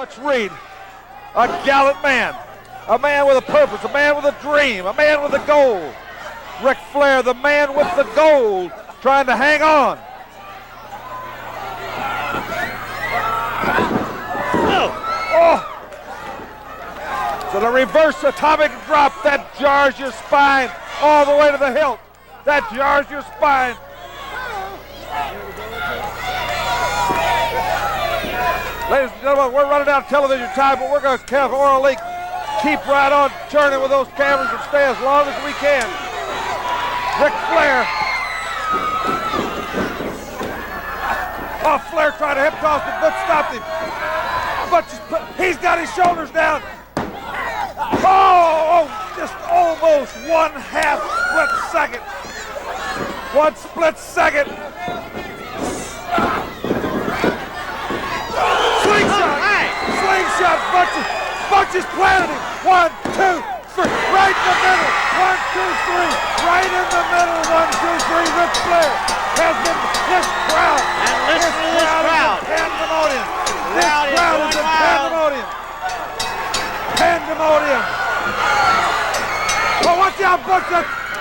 Butch Reed, a gallant man, a man with a purpose, a man with a dream, a man with a goal. Ric Flair, the man with the gold, trying to hang on. Oh! So the reverse atomic drop that jars your spine all the way to the hilt. That jars your spine. Ladies and gentlemen, we're running out of television time, but we're going to orally keep right on turning with those cameras and stay as long as we can. Ric Flair. Oh, Flair tried to hip toss him, but stopped him. But he's got his shoulders down. Oh, just almost 1/2 split second. 1 split second. Slingshot. Slingshot. Butch is planted him. 1, 2, 3. Right in the middle. 1, 2, 3. Right in the middle. 1, 2, 3. Ric Flair has been this crowd. And listen to this crowd. Pandemonium. This crowd is in pandemonium. Pandemonium. Oh, watch out, Butch.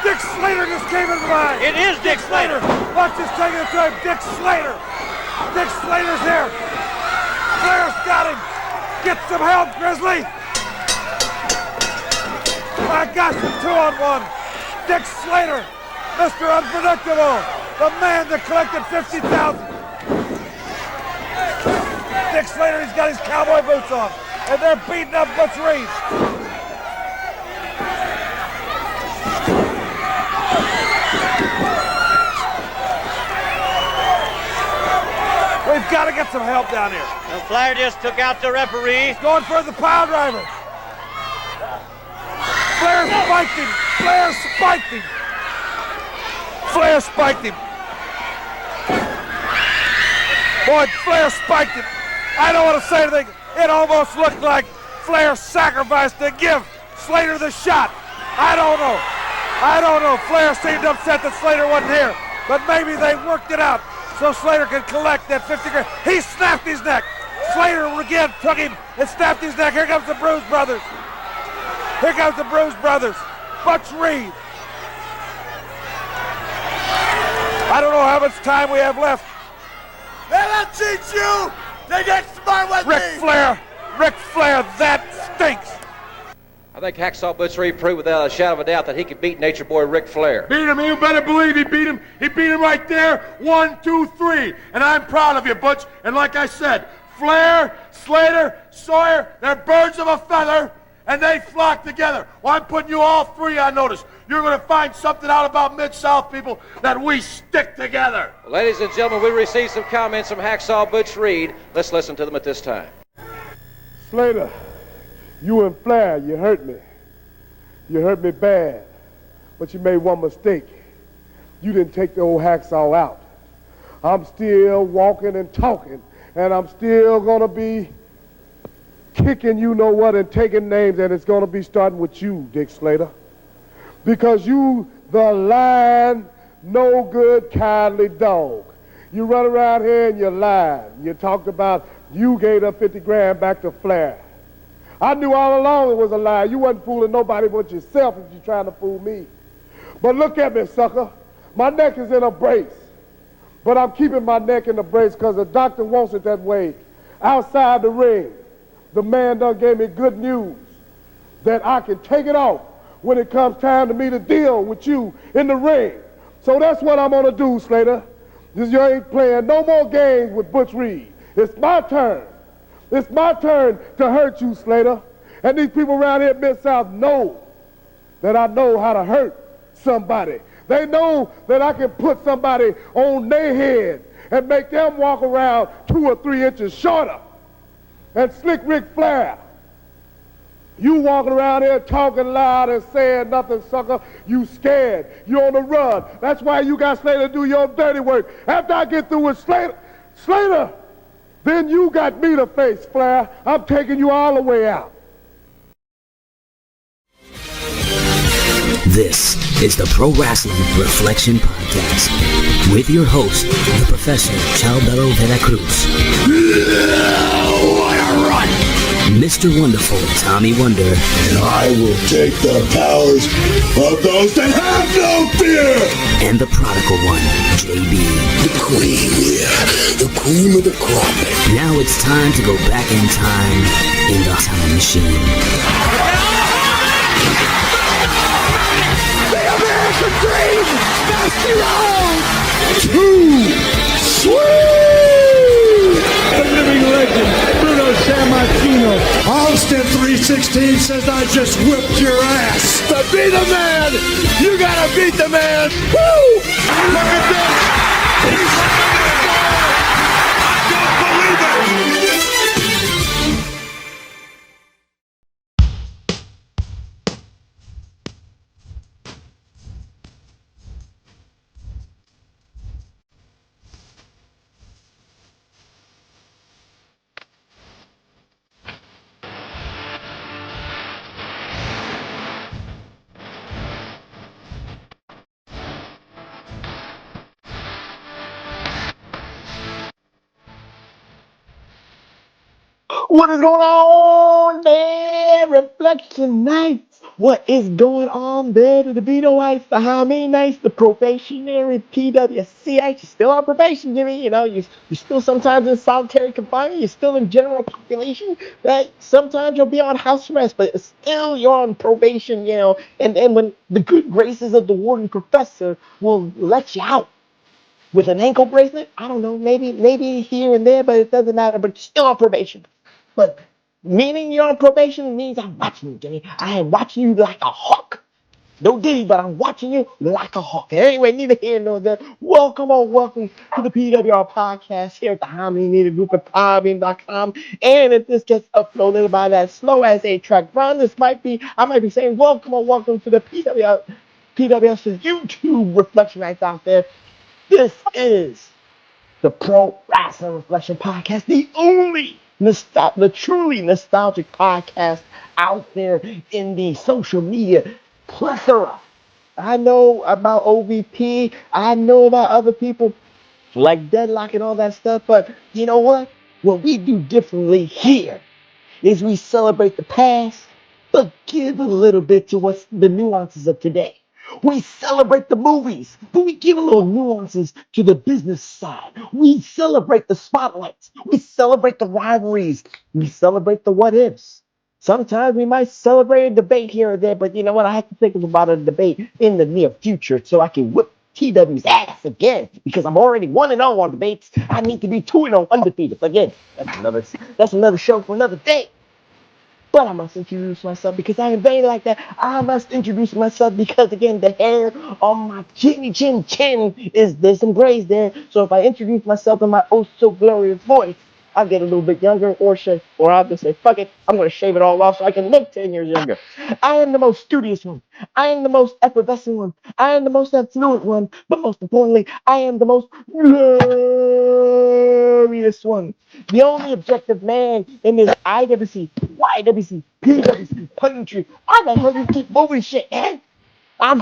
Dick Slater just came in line. It is Dick Slater. Butch is taking it to him. Dick Slater. Dick Slater's here. Flair's got him. Get some help, Grizzly. My gosh, it's 2-on-1. Dick Slater, Mr. Unpredictable, the man that collected 50,000. Dick Slater, he's got his cowboy boots on, and they're beating up Butch Reed. We've got to get some help down here. And Flair just took out the referee. He's going for the pile driver. Flair spiked him. Flair spiked him. Flair spiked him. Boy, Flair spiked him. I don't want to say anything. It almost looked like Flair sacrificed to give Slater the shot. I don't know. I don't know. Flair seemed upset that Slater wasn't here. But maybe they worked it out so Slater could collect that 50 grand. He snapped his neck. Slater again took him and snapped his neck. Here comes the Bruise Brothers. Here comes the Bruise Brothers. Butch Reed. I don't know how much time we have left. They don't teach you. They get smart with Ric me. Flair, that stinks. I think Hacksaw Butch Reed proved without a shadow of a doubt that he could beat Nature Boy Ric Flair. Beat him. You better believe he beat him. He beat him right there. 1, 2, 3. And I'm proud of you, Butch. And like I said, Flair, Slater, Sawyer, they're birds of a feather, and they flock together. Well, I'm putting you all three on notice. You're going to find something out about Mid-South people that we stick together. Well, ladies and gentlemen, we received some comments from Hacksaw Butch Reed. Let's listen to them at this time. Slater, you and Flair, you hurt me. You hurt me bad. But you made one mistake. You didn't take the old Hacksaw out. I'm still walking and talking, and I'm still going to be kicking you know what and taking names, and it's going to be starting with you, Dick Slater. Because you, the lying, no good, kindly dog. You run around here and you lied. You talked about you gave up 50 grand back to Flair. I knew all along it was a lie. You wasn't fooling nobody but yourself if you're trying to fool me. But look at me, sucker. My neck is in a brace. But I'm keeping my neck in a brace because the doctor wants it that way. Outside the ring, the man done gave me good news that I can take it off when it comes time to me to deal with you in the ring. So that's what I'm going to do, Slater. You ain't playing no more games with Butch Reed. It's my turn. It's my turn to hurt you, Slater. And these people around here at Mid-South know that I know how to hurt somebody. They know that I can put somebody on their head and make them walk around 2 or 3 inches shorter. And Slick Ric Flair, you walking around here talking loud and saying nothing, sucker. You scared. You on the run. That's why you got Slater to do your dirty work. After I get through with Slater, then you got me to face, Flair. I'm taking you all the way out. This is the Pro Wrestling Reflection Podcast with your host, the Professor Chalbelo Veracruz. What a run! Mr. Wonderful Tommy Wonder. And I will take the powers of those that have no fear. And the prodigal one, JB. The cream, yeah. The cream of the crop. Now it's time to go back in time in the time machine. The American dream must be wrong. Too sweet. The living legend, Bruno Sammartino. Austin 316 says I just whipped your ass. To be the man, you gotta beat the man. Woo! Look at this. He's I don't believe it. What is going on there, Reflectionites? What is going on there to the Vitoites, the Hominites, the probationary PWC? You're still on probation, Jimmy. You know, you're still sometimes in solitary confinement. You're still in general population. Right? Sometimes you'll be on house arrest, but still you're on probation, you know. And when the good graces of the warden professor will let you out with an ankle bracelet, I don't know, maybe here and there, but it doesn't matter. But you're still on probation. But meaning you're on probation means I'm watching you, Jimmy. I am watching you like a hawk. No Diddy, but I'm watching you like a hawk. Anyway, neither here nor there. Welcome to the PWR podcast here at the Harmony Media Group at Podbean.com. And if this gets uploaded by that slow as a track run, I might be saying welcome to the PWS YouTube Reflectionites out there. This is the Pro Wrestling Reflection Podcast, the truly nostalgic podcast out there in the social media plethora. I know about OVP, I know about other people like Deadlock and all that stuff, but you know what? What we do differently here is we celebrate the past, but give a little bit to what's the nuances of today. We celebrate the movies, but we give a little nuances to the business side. We celebrate the spotlights. We celebrate the rivalries. We celebrate the what ifs. Sometimes we might celebrate a debate here or there, but you know what? I have to think about a debate in the near future so I can whip TW's ass again because I'm already 1-0 on debates. I need to be 2-0 undefeated again. That's another show for another day. But I must introduce myself because I am very like that. I must introduce myself because, again, the hair on my chin there's some grays there. So if I introduce myself in my oh so glorious voice, I'll get a little bit younger or I'll just say, fuck it, I'm going to shave it all off so I can look 10 years younger. I am the most studious one. I am the most effervescent one. I am the most affluent one. But most importantly, I am the most glorious one. The only objective man in this IWC, YWC, PWC, punditry. Why the hell you keep moving shit, man? I'm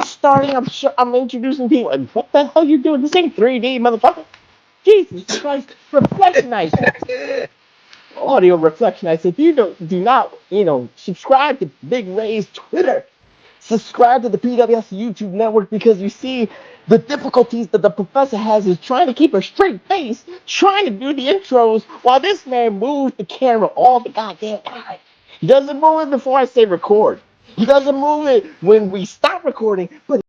introducing people. And what the hell you doing? This ain't 3D, motherfucker. Jesus Christ, Reflectionites. Audio Reflectionites. If you do not, subscribe to Big Ray's Twitter. Subscribe to the PWS YouTube network because you see the difficulties that the professor has is trying to keep a straight face, trying to do the intros while this man moves the camera all the goddamn time. He doesn't move it before I say record. He doesn't move it when we stop recording, but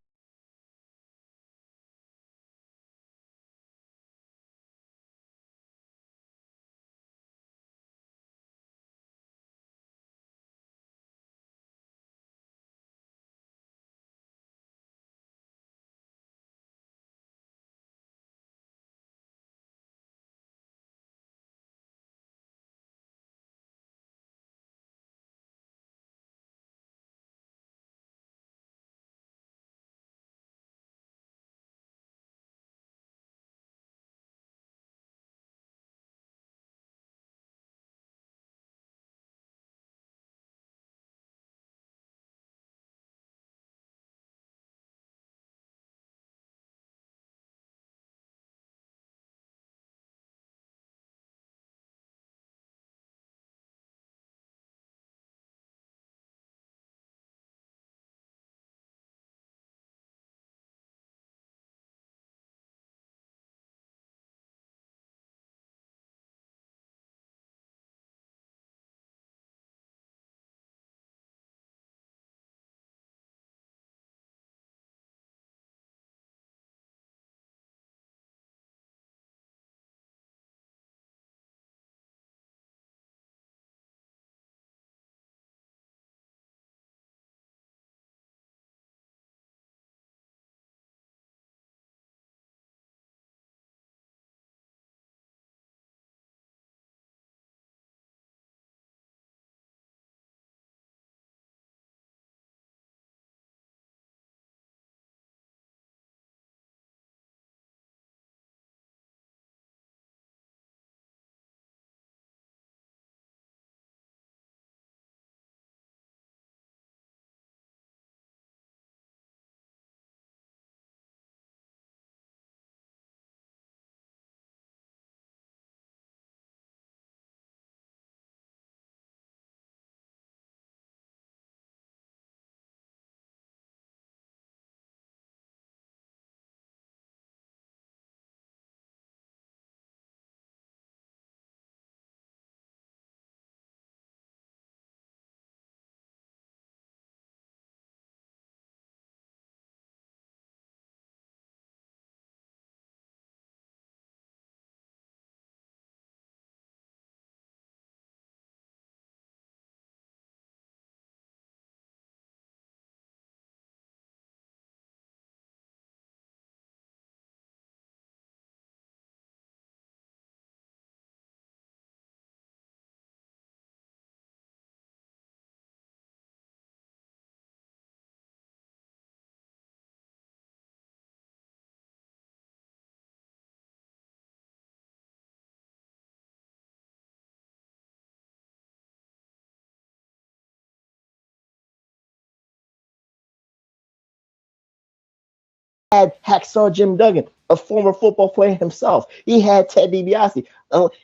had Hacksaw Jim Duggan, a former football player himself. He had Ted Dibiase.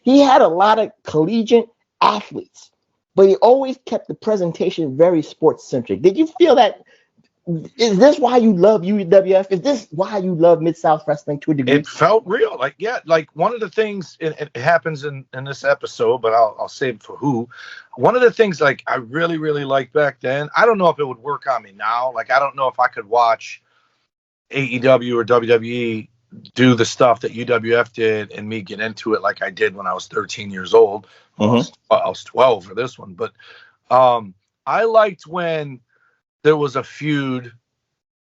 He had a lot of collegiate athletes, but he always kept the presentation very sports centric. Did you feel that? Is this why you love UWF? Is this why you love Mid-South Wrestling to a degree? It felt real. Like, yeah, like one of the things, it happens in this episode, but I'll save it for who. One of the things, like, I really, really liked back then, I don't know if it would work on me now. Like, I don't know if I could watch AEW or WWE do the stuff that UWF did and me get into it like I did when I was 13 years old. I was 12 for this one. But I liked when there was a feud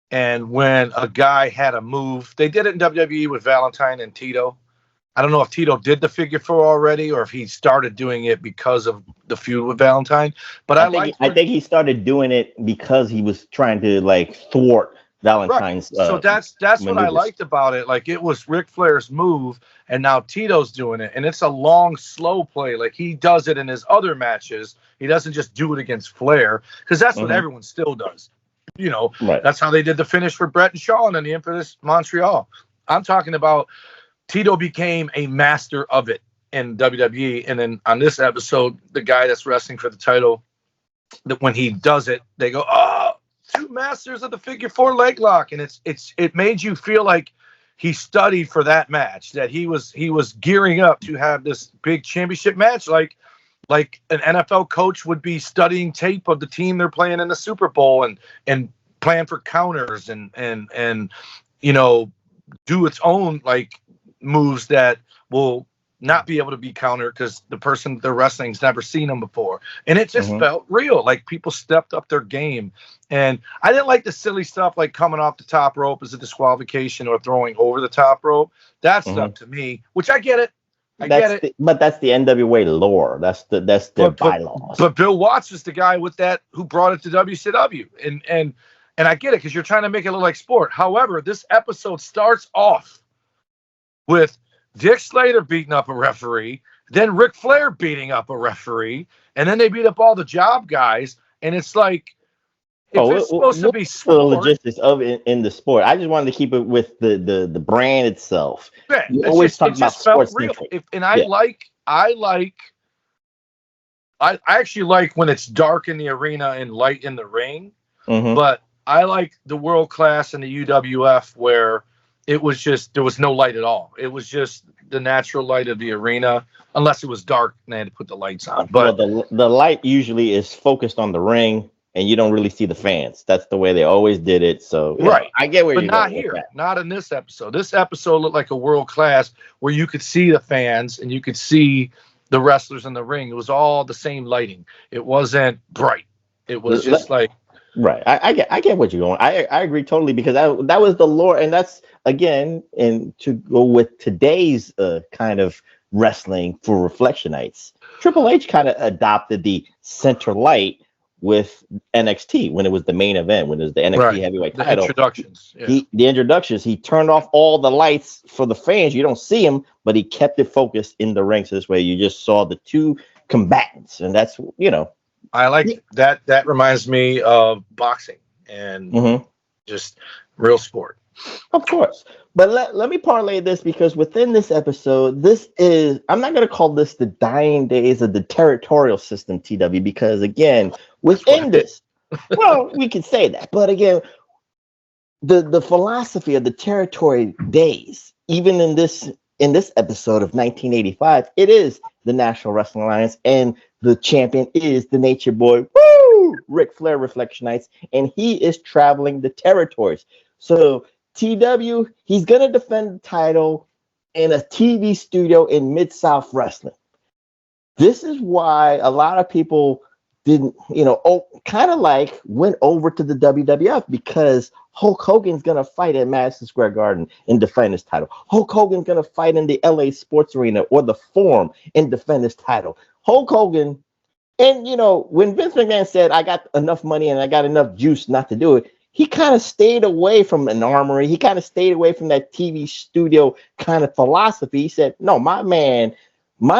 and when a guy had a move. They did it in WWE with Valentine and Tito. I don't know if Tito did the figure four already or if he started doing it because of the feud with Valentine. But I think he started doing it because he was trying to like thwart Valentine's. Right. So that's what I liked about it. Like, it was Ric Flair's move, and now Tito's doing it, and it's a long, slow play. Like, he does it in his other matches. He doesn't just do it against Flair, because that's what everyone still does. You know, That's how they did the finish for Bret and Shawn in the infamous Montreal. I'm talking about Tito became a master of it in WWE, and then on this episode, the guy that's wrestling for the title, that when he does it, they go, "Oh, two masters of the figure four leg lock," and it made you feel like he studied for that match, that he was gearing up to have this big championship match, like an NFL coach would be studying tape of the team they're playing in the Super Bowl and plan for counters and you know, do its own like moves that will not be able to be countered because the person they're wrestling's never seen them before. And it just felt real. Like, people stepped up their game. And I didn't like the silly stuff like coming off the top rope as a disqualification or throwing over the top rope. That stuff to me, which I get it. I get it. But that's the NWA lore. That's their bylaws. But Bill Watts is the guy with that who brought it to WCW. And I get it because you're trying to make it look like sport. However, this episode starts off with Dick Slater beating up a referee, then Ric Flair beating up a referee, and then they beat up all the job guys. And it's like, it's supposed to be sport. The logistics of it in the sport. I just wanted to keep it with the brand itself. Yeah, you always talk about sports. I actually like when it's dark in the arena and light in the ring. But I like the World Class and the UWF where it was just, there was no light at all. It was just the natural light of the arena, unless it was dark and they had to put the lights on. But the light usually is focused on the ring, and you don't really see the fans. That's the way they always did it. So I get where you're going. But not here, not in this episode. This episode looked like a World Class where you could see the fans and you could see the wrestlers in the ring. It was all the same lighting. It wasn't bright. It was just like. Right. I get what you're going. I agree totally, because that was the lore, and that's again, and to go with today's kind of wrestling for Reflectionites, Triple H kind of adopted the center light with NXT when it was the main event, when it was the NXT heavyweight title. Introductions. Yeah. The introductions. He turned off all the lights for the fans. You don't see him, but he kept it focused in the ring. So this way, you just saw the two combatants, and that's, you know. I like that. That reminds me of boxing and just real sport. Of course. But let me parlay this, because within this episode, I'm not going to call this the dying days of the territorial system, TW, because again, within this, well, we can say that. But again, the philosophy of the territory days, even in this episode of 1985, it is the National Wrestling Alliance, and the champion is the Nature Boy, Ric Flair, Reflectionites, and he is traveling the territories. So TW, he's going to defend the title in a TV studio in Mid-South Wrestling. This is why a lot of people didn't, kind of like went over to the WWF, because Hulk Hogan's going to fight at Madison Square Garden and defend his title. Hulk Hogan's going to fight in the LA Sports Arena or the Forum and defend his title. Hulk Hogan, and when Vince McMahon said, I got enough money and I got enough juice not to do it, he kind of stayed away from an armory. He kind of stayed away from that TV studio kind of philosophy. He said, no, my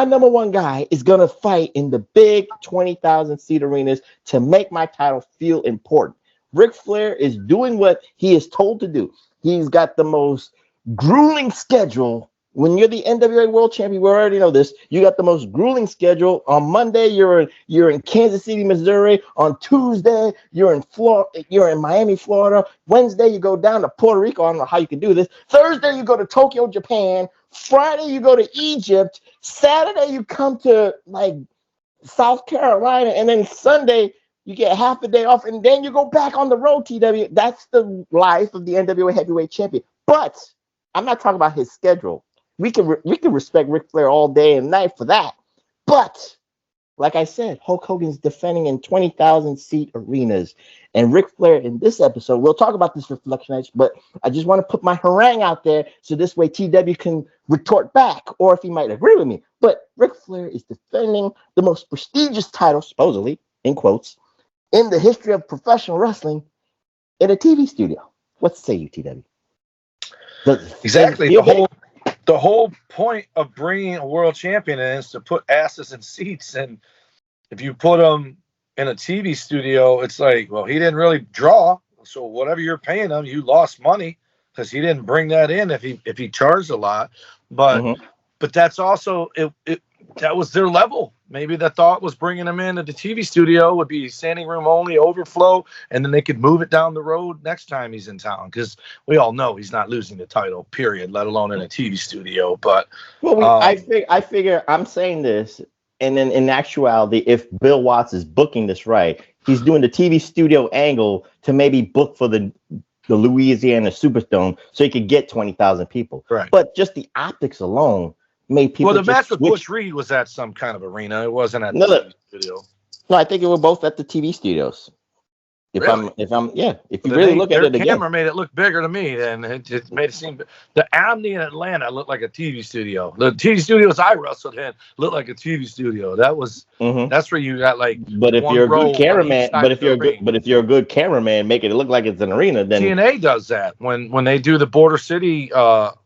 number one guy is going to fight in the big 20,000 seat arenas to make my title feel important. Ric Flair is doing what he is told to do. He's got the most grueling schedule. When you're the NWA World Champion, we already know this. You got the most grueling schedule. On Monday, you're in Kansas City, Missouri. On Tuesday, you're in Florida. You're in Miami, Florida. Wednesday, you go down to Puerto Rico. I don't know how you can do this. Thursday, you go to Tokyo, Japan. Friday, you go to Egypt. Saturday, you come to like South Carolina, and then Sunday, you get half a day off, and then you go back on the road. TW. That's the life of the NWA Heavyweight Champion. But I'm not talking about his schedule. We can respect Ric Flair all day and night for that. But like I said, Hulk Hogan's defending in 20,000 seat arenas. And Ric Flair in this episode, we'll talk about this Reflectionites, but I just want to put my harangue out there so this way TW can retort back, or if he might agree with me. But Ric Flair is defending the most prestigious title, supposedly, in quotes, in the history of professional wrestling in a TV studio. What say you, TW? Exactly. The whole point of bringing a world champion in is to put asses in seats. And if you put him in a TV studio, it's like, well, he didn't really draw. So whatever you're paying him, you lost money because he didn't bring that in if he charged a lot. But but that's also that was their level. Maybe the thought was bringing him into the TV studio would be standing room only, overflow, and then they could move it down the road next time he's in town. Because we all know he's not losing the title, period, let alone in a TV studio. But I figure I'm saying this, and then in actuality, if Bill Watts is booking this right, he's doing the TV studio angle to maybe book for the Louisiana Superdome so he could get 20,000 people. Right. But just the optics alone made people. Well, the match with Butch Reed was at some kind of arena. It wasn't at the TV studio. No, I think it was both at the TV studios. If you really look at it again, the camera made it look bigger to me, and it made it seem. The Omni in Atlanta looked like a TV studio. The TV studios I wrestled in looked like a TV studio. That was that's where you got like. But if you're a good cameraman, if you're a good cameraman, making it look like it's an arena, then TNA does that when they do the Border City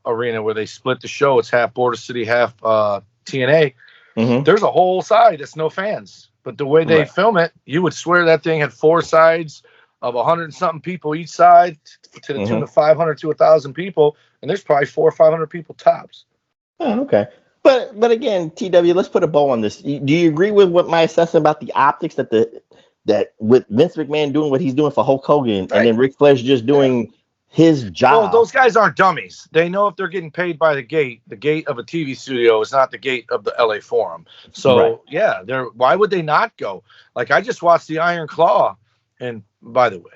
arena where they split the show. It's half Border City, half TNA. There's a whole side that's no fans. But the way they film it, you would swear that thing had four sides of 100 and something people each side to the tune of 500 to 1,000 people, and there's probably 400 or 500 people tops. Oh, okay. But again, TW, let's put a bow on this. Do you agree with what my assessment about the optics that with Vince McMahon doing what he's doing for Hulk Hogan, and then Ric Flair's just doing his job? Well, those guys aren't dummies. They know if they're getting paid by the gate of a TV studio is not the gate of the LA Forum. So why would they not go? Like I just watched the Iron Claw, and by the way,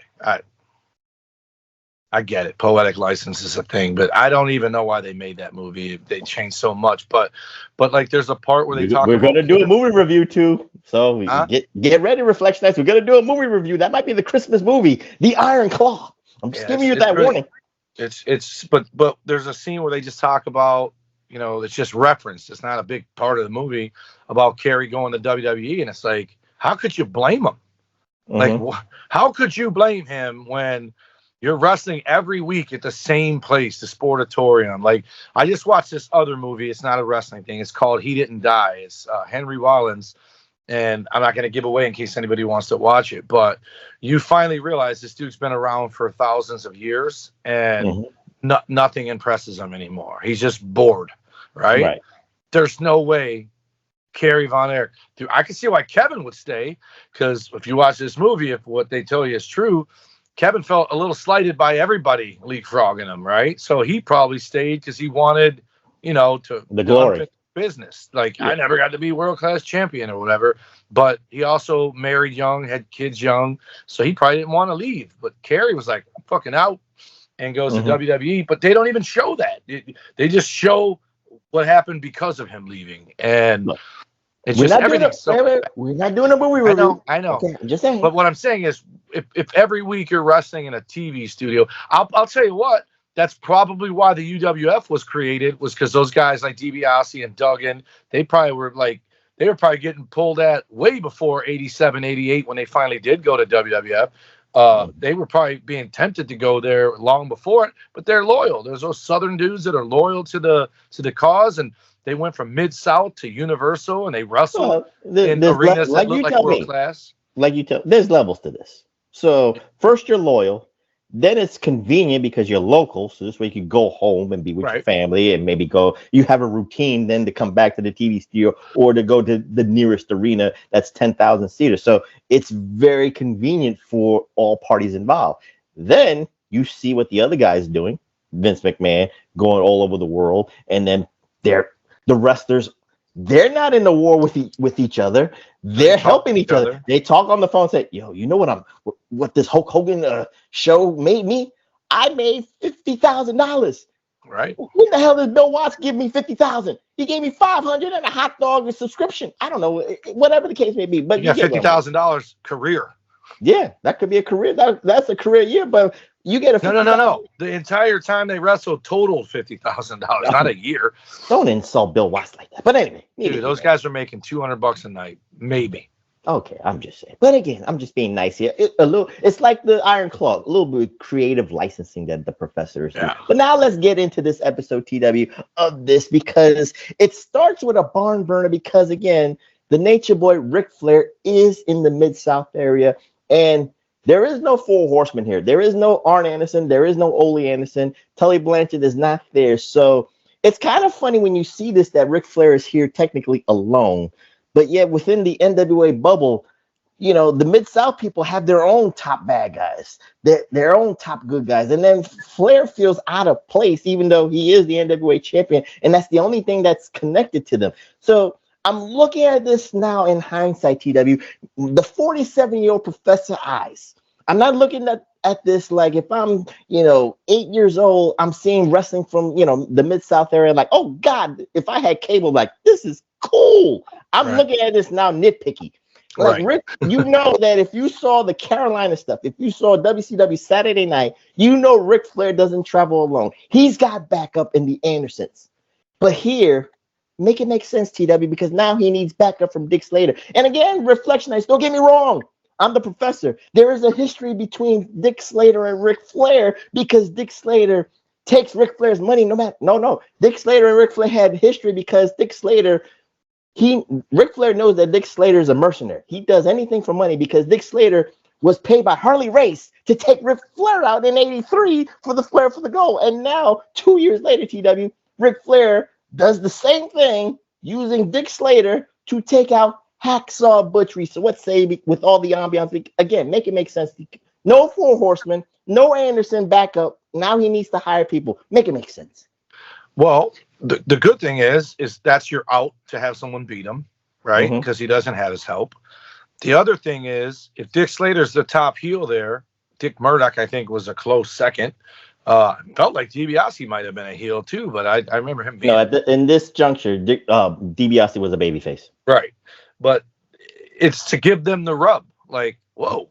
I get it. Poetic license is a thing, but I don't even know why they made that movie. They changed so much, but like there's a part where they talk. We're going to do a movie review too, so get ready, Reflectionites. We're going to do a movie review. That might be the Christmas movie, The Iron Claw. I'm just giving you that warning. But there's a scene where they just talk about, it's just referenced. It's not a big part of the movie about Kerry going to WWE, and it's like, how could you blame him? Like, how could you blame him when you're wrestling every week at the same place, the Sportatorium? Like, I just watched this other movie. It's not a wrestling thing. It's called He Didn't Die. It's Henry Rollins. And I'm not going to give away in case anybody wants to watch it, but you finally realize this dude's been around for thousands of years, and nothing impresses him anymore. He's just bored, right? There's no way Kerry Von Erich. Dude, I can see why Kevin would stay, because if you watch this movie, if what they tell you is true, Kevin felt a little slighted by everybody leapfrogging him, right? So he probably stayed because he wanted, to the glory. Business. Like, I never got to be world-class champion or whatever, but he also married young, had kids young, so he probably didn't want to leave. But Kerry was like, I'm fucking out, and goes to WWE, but they don't even show that. They just show what happened because of him leaving. And it's just everything. We're not doing a movie review. I know. Okay, I'm just saying. But what I'm saying is, if every week you're wrestling in a TV studio, I'll tell you what, that's probably why the UWF was created, was because those guys like DiBiase and Duggan, they were probably getting pulled at way before 87, 88 when they finally did go to WWF. They were probably being tempted to go there long before it, but they're loyal. There's those Southern dudes that are loyal to the cause, and they went from Mid-South to Universal, and they wrestled in arenas that look like world class. Like you tell, there's levels to this. So first you're loyal. then it's convenient because you're local, so this way you can go home and be with your family and maybe you have a routine then to come back to the TV studio or to go to the nearest arena that's 10,000 seaters. So it's very convenient for all parties involved. Then you see what the other guy's doing, Vince McMahon going all over the world, and then the wrestlers, they're not in the war with each other. They're helping each other. They talk on the phone and say, yo, you know what this Hulk Hogan show made me? I made $50,000. Right. Who the hell did Bill Watts give me $50,000? He gave me $500 and a hot dog and subscription. I don't know, whatever the case may be. But you got $50,000 career. Yeah, that could be a career. That's a career year, but you get a no. The entire time they wrestled totaled $50,000, not a year. Don't insult Bill Watts like that. But anyway, dude, those guys are making $200 a night, maybe. Okay, I'm just saying. But again, I'm just being nice here. It's like the Iron Claw, a little bit of creative licensing that the professors do. But now let's get into this episode, TW, of this, because it starts with a barn burner. Because again, the Nature Boy Ric Flair is in the Mid-South area, and there is no Four Horsemen here. There is no Arn Anderson. There is no Ole Anderson. Tully Blanchard is not there. So it's kind of funny when you see this, that Ric Flair is here technically alone. But yet within the NWA bubble, the Mid-South people have their own top bad guys, their own top good guys. And then Flair feels out of place, even though he is the NWA champion. And that's the only thing that's connected to them. So I'm looking at this now in hindsight, TW, the 47-year-old Professor Eyes. I'm not looking at this like if I'm, 8 years old, I'm seeing wrestling from, the Mid-South area, like, oh, God, if I had cable, like, this is cool. I'm looking at this now nitpicky. Like, Rick, that if you saw the Carolina stuff, if you saw WCW Saturday Night, Ric Flair doesn't travel alone. He's got backup in the Andersons. But here, make it make sense, TW, because now he needs backup from Dick Slater. And again, Reflectionites, don't get me wrong. I'm the professor. There is a history between Dick Slater and Ric Flair because Dick Slater takes Ric Flair's money no. Dick Slater and Ric Flair had history because Dick Slater, Ric Flair knows that Dick Slater is a mercenary. He does anything for money because Dick Slater was paid by Harley Race to take Ric Flair out in '83 for the Flair for the Gold. And now, 2 years later, TW, Ric Flair does the same thing using Dick Slater to take out Hacksaw Butch Reed. So let's say with all the ambiance, again, make it make sense. No Four Horsemen, no Anderson backup. Now he needs to hire people. Make it make sense. Well, the good thing is that's your out to have someone beat him, right? Because he doesn't have his help. The other thing is, if Dick Slater's the top heel there, Dick Murdoch, I think, was a close second. Felt like DiBiase might have been a heel too, but I remember him being. No, in this juncture, DiBiase was a babyface. Right. But it's to give them the rub. Like, whoa,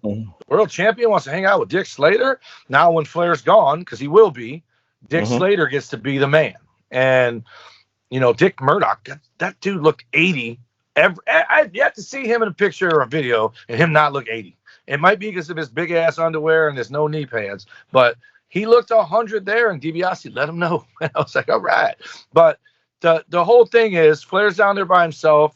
world champion wants to hang out with Dick Slater. Now when Flair's gone, because he will be, Dick Slater gets to be the man. And, Dick Murdoch, that dude looked 80. I've yet to see him in a picture or a video and him not look 80. It might be because of his big ass underwear and there's no knee pads, but he looked 100 there, and DiBiase let him know. And I was like, all right. But the whole thing is Flair's down there by himself.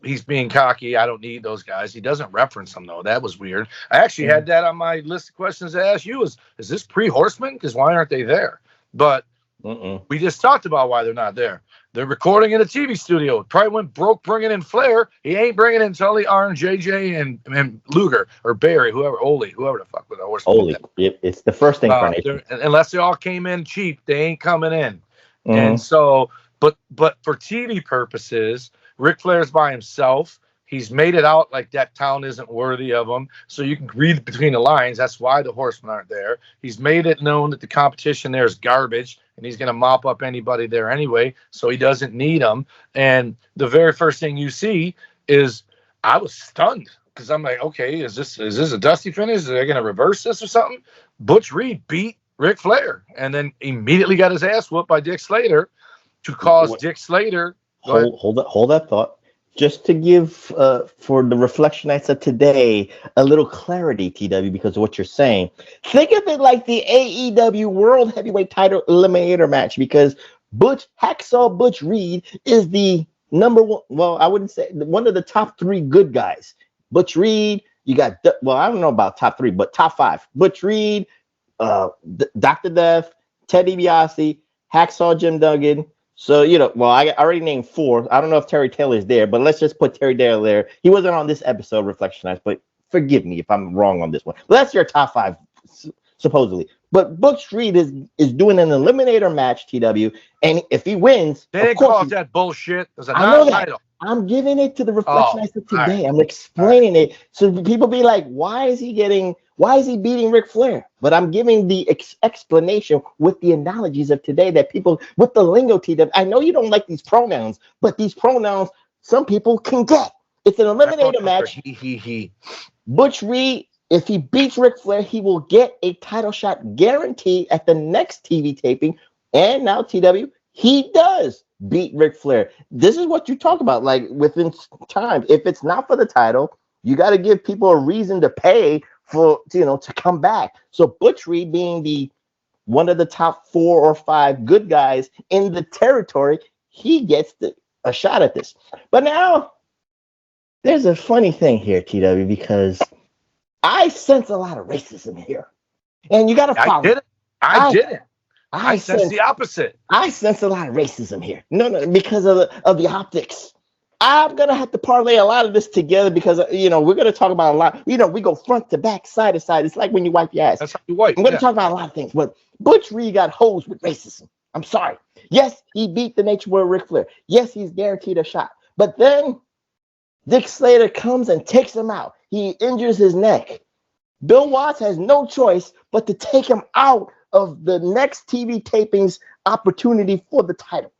He's being cocky. I don't need those guys. He doesn't reference them, though. That was weird. I actually had that on my list of questions to ask you. Is this pre-Horseman? Because why aren't they there? But we just talked about why they're not there. They're recording in a TV studio. Probably went broke bringing in Flair. He ain't bringing in Tully, Arn, JJ, and Luger, or Barry, whoever the fuck with the Horseman. Ole. It's the first incarnation. Unless they all came in cheap, they ain't coming in. And so, but for TV purposes, Ric Flair's by himself. He's made it out like that town isn't worthy of him. So you can read between the lines. That's why the Horsemen aren't there. He's made it known that the competition there is garbage, and he's going to mop up anybody there anyway. So he doesn't need them. And the very first thing you see is, I was stunned because I'm like, okay, is this a dusty finish? Are they going to reverse this or something? Butch Reed beat Ric Flair and then immediately got his ass whooped by Dick Slater to cause Dick Slater. Hold that thought. Just to give for the Reflectionites of today a little clarity, TW, because of what you're saying. Think of it like the AEW World Heavyweight Title Eliminator match, because Hacksaw Butch Reed is the number one. Well, I wouldn't say one of the top three good guys. Butch Reed, you got, well, I don't know about top three, but top five. Butch Reed, Dr. Death, Ted DiBiase, Hacksaw Jim Duggan. So, I already named 4. I don't know if Terry Taylor's there, but let's just put Terry Taylor there. He wasn't on this episode of Reflectionites, but forgive me if I'm wrong on this one. But that's your top 5, supposedly. But Butch Reed is doing an eliminator match, TW, and if he wins, they didn't call it that bullshit. It was a I know that. non-title. I'm giving it to the Reflectionites of today. Right. I'm explaining it so people be like, why is he beating Ric Flair? But I'm giving the explanation with the analogies of today that people, with the lingo, TW. I know you don't like these pronouns, but these pronouns, some people can get. It's an eliminator match. He. Butch Reed, if he beats Ric Flair, he will get a title shot guaranteed at the next TV taping. And now, TW, he does beat Ric Flair. This is what you talk about, like within time. If it's not for the title, you got to give people a reason to pay for, to come back. So Butch Reed being one of the top 4 or 5 good guys in the territory, he gets a shot at this. But now there's a funny thing here, TW, because I sense a lot of racism here. And you got to follow. I didn't. I sense the opposite. I sense a lot of racism here. No, because of the optics. I'm gonna have to parlay a lot of this together because we're gonna talk about a lot. We go front to back, side to side. It's like when you wipe your ass. That's how you wipe. I'm gonna talk about a lot of things, but Butch Reed got hosed with racism. I'm sorry. Yes, he beat the Nature Boy Ric Flair. Yes, he's guaranteed a shot. But then Dick Slater comes and takes him out. He injures his neck. Bill Watts has no choice but to take him out of the next TV tapings opportunity for the title.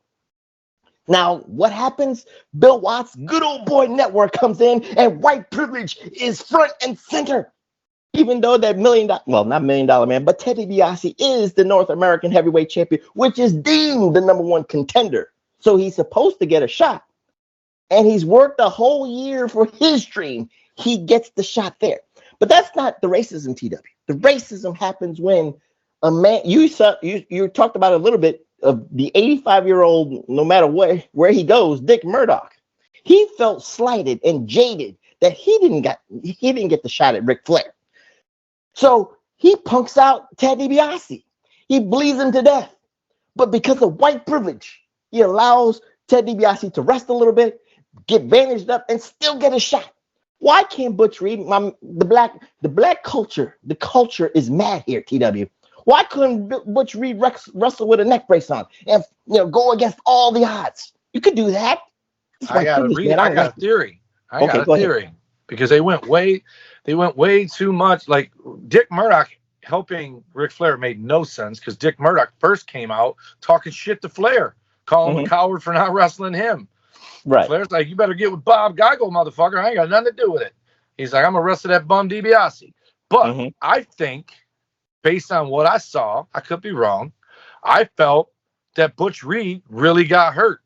Now, what happens? Bill Watts' good old boy network comes in and white privilege is front and center. Even though that not $1 million man, but Ted DiBiase is the North American heavyweight champion, which is deemed the number 1 contender. So he's supposed to get a shot. And he's worked a whole year for his dream. He gets the shot there. But that's not the racism, TW. The racism happens when a man, you talked about a little bit of the 85-year-old, no matter where he goes, Dick Murdoch. He felt slighted and jaded that he didn't get the shot at Ric Flair. So he punks out Ted DiBiase. He bleeds him to death. But because of white privilege, he allows Ted DiBiase to rest a little bit, get bandaged up, and still get a shot. Why can't Butch Reed, the black culture, the culture is mad here, TW. Why couldn't Butch Reed wrestle with a neck brace on and go against all the odds? You could do that. I got a theory. I got a theory because they went way too much. Like Dick Murdoch helping Ric Flair made no sense because Dick Murdoch first came out talking shit to Flair, calling him a coward for not wrestling him. Right. Flair's like, you better get with Bob Geigel, motherfucker. I ain't got nothing to do with it. He's like, I'm gonna wrestle that bum DiBiase. But I think, based on what I saw, I could be wrong. I felt that Butch Reed really got hurt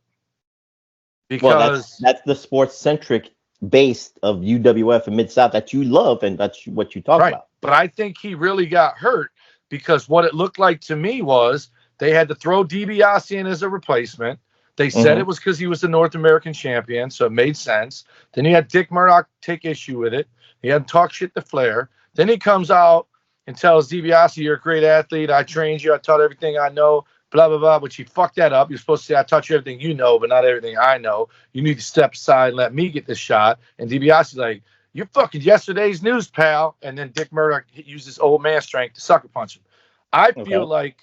because that's the sports centric base of UWF and Mid-South that you love, and that's what you talk about. But I think he really got hurt because what it looked like to me was they had to throw DiBiase in as a replacement. They said it was because he was the North American champion, so it made sense. Then you had Dick Murdoch take issue with it. He had to talk shit to Flair. Then he comes out and tells DiBiase, you're a great athlete. I trained you. I taught everything I know, blah, blah, blah. But you fucked that up. You're supposed to say, I taught you everything you know, but not everything I know. You need to step aside and let me get this shot. And DiBiase's like, you're fucking yesterday's news, pal. And then Dick Murdoch uses old man strength to sucker punch him. I feel like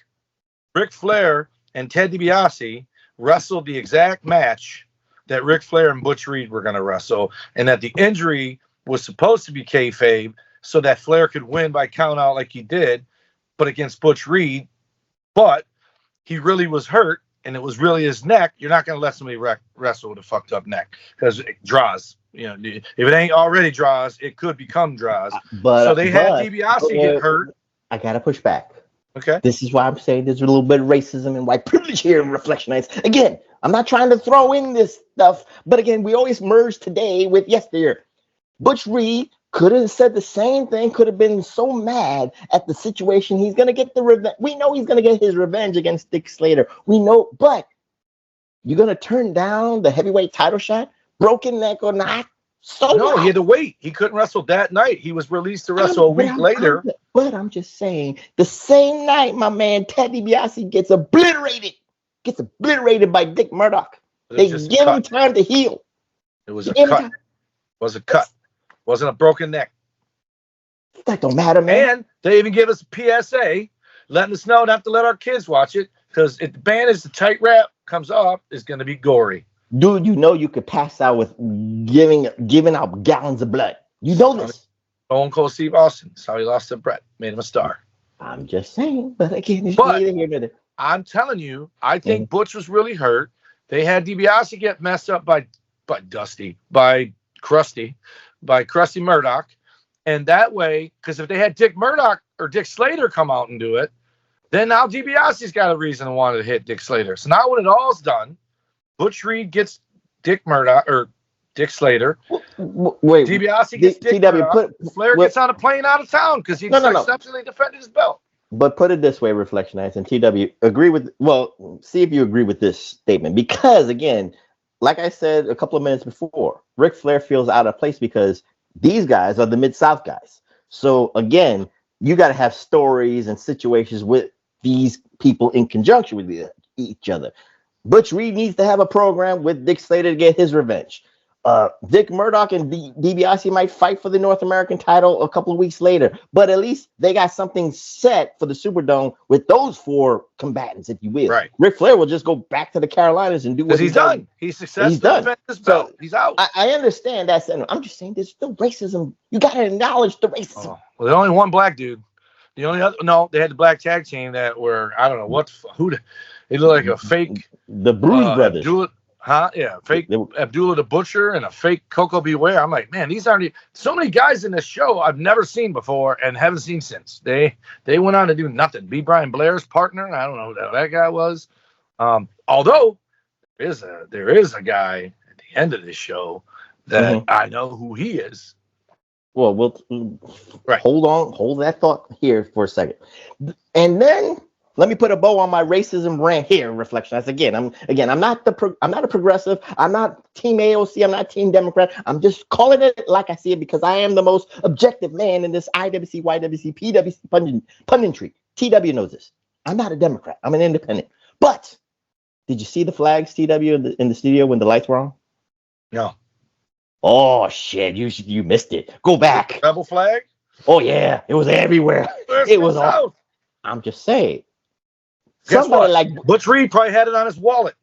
Ric Flair and Ted DiBiase wrestled the exact match that Ric Flair and Butch Reed were going to wrestle, and that the injury was supposed to be kayfabe so that Flair could win by count out like he did, but against Butch Reed. But he really was hurt, and it was really his neck. You're not going to let somebody wrestle with a fucked up neck because it draws. If it ain't already draws, it could become draws. So they had DiBiase get hurt. I got to push back. Okay. This is why I'm saying there's a little bit of racism and white privilege here in Reflectionites. Again, I'm not trying to throw in this stuff, but again, we always merge today with yesteryear. Butch Reed could have said the same thing, could have been so mad at the situation. He's going to get the revenge. We know he's going to get his revenge against Dick Slater. We know, but you're going to turn down the heavyweight title shot, broken neck or not, So no, what? he had to wait. He couldn't wrestle that night. He was released to wrestle a week later. But I'm just saying, the same night, my man Ted Dibiase gets obliterated by Dick Murdoch. They give him time to heal. It was a cut. It was a cut. Wasn't a broken neck. That don't matter, man. And they even give us a PSA, letting us know not to let our kids watch it, because if the band is the tight wrap comes off, it's going to be gory. Dude, you know you could pass out with giving out gallons of blood. You know this. Stone Cold Steve Austin. That's how he lost to Brett. Made him a star. I'm just saying, but again, I'm telling you, I think Butch was really hurt. They had DiBiase get messed up by Krusty Murdoch. And that way, because if they had Dick Murdoch or Dick Slater come out and do it, then now DiBiase's got a reason to want to hit Dick Slater. So now when it all's done, Butch Reed gets Dick Murdoch or Dick Slater. Wait, DiBiase gets Dick Murdoch. Flair gets on a plane out of town because he exceptionally defended his belt. But put it this way, Reflectionites and TW, see if you agree with this statement. Because again, like I said a couple of minutes before, Ric Flair feels out of place because these guys are the Mid-South guys. So again, you got to have stories and situations with these people in conjunction with each other. Butch Reed needs to have a program with Dick Slater to get his revenge. Dick Murdoch and DiBiase might fight for the North American title a couple of weeks later, but at least they got something set for the Superdome with those four combatants, if you will. Right. Ric Flair will just go back to the Carolinas and do what he's done. He's successfully defended his belt. So he's out. I understand that. I'm just saying there's still racism. You got to acknowledge the racism. Well, there's only one black dude. The only other, they had the black tag team that were, I don't know they look like a fake. The Bruise Brothers. Fake Abdullah the Butcher and a fake Coco Beware. I'm like, man, these aren't so many guys in this show I've never seen before and haven't seen since. They went on to do nothing. B. Brian Blair's partner. I don't know who that guy was. Although there is a guy at the end of this show that I know who he is. Well, hold that thought here for a second, and then let me put a bow on my racism rant here. Reflectionites. I'm not a progressive. I'm not Team AOC. I'm not Team Democrat. I'm just calling it like I see it because I am the most objective man in this IWC, YWC, PWC punditry. TW knows this. I'm not a Democrat. I'm an independent. But did you see the flags, TW, in the studio when the lights were on? No. Oh shit! You missed it. Go back. Rebel flag. Oh yeah, it was everywhere. It was all. I'm just saying. Somebody like Butch Reed probably had it on his wallet,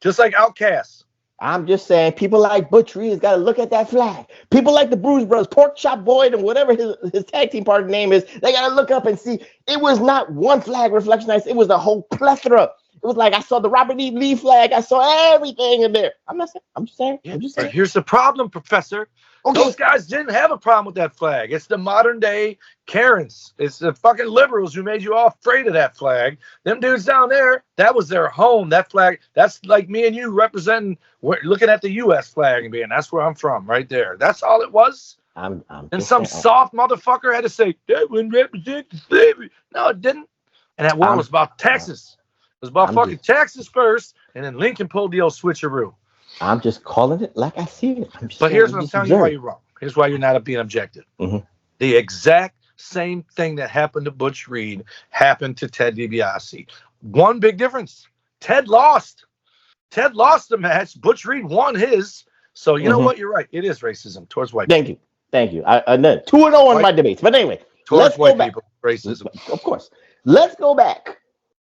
just like Outkast. I'm just saying, people like Butch Reed got to look at that flag. People like the Bruise Brothers, Pork Chop Boyd, and whatever his tag team partner name is, they got to look up and see. It was not one flag, Reflectionites. It was a whole plethora. It was like I saw the Robert E. Lee flag. I saw everything in there. I'm just saying. Here's the problem, Professor. Okay. Those guys didn't have a problem with that flag. It's the modern day Karens. It's the fucking liberals who made you all afraid of that flag. Them dudes down there, that was their home. That flag, that's like me and you representing, looking at the U.S. flag and being, that's where I'm from, right there. That's all it was. And some soft motherfucker had to say, that wouldn't represent the slavery. No, it didn't. And that war was about Texas. It was about Texas first, and then Lincoln pulled the old switcheroo. I'm just calling it like I see it. But here's what I'm telling you why you're wrong. Here's why you're not being objective. Mm-hmm. The exact same thing that happened to Butch Reed happened to Ted Dibiase. One big difference. Ted lost. Ted lost the match. Butch Reed won his. So you know what? You're right. It is racism towards white people. Thank you. I know 2-0 on my debates. But anyway, towards white people, racism. Of course. Let's go back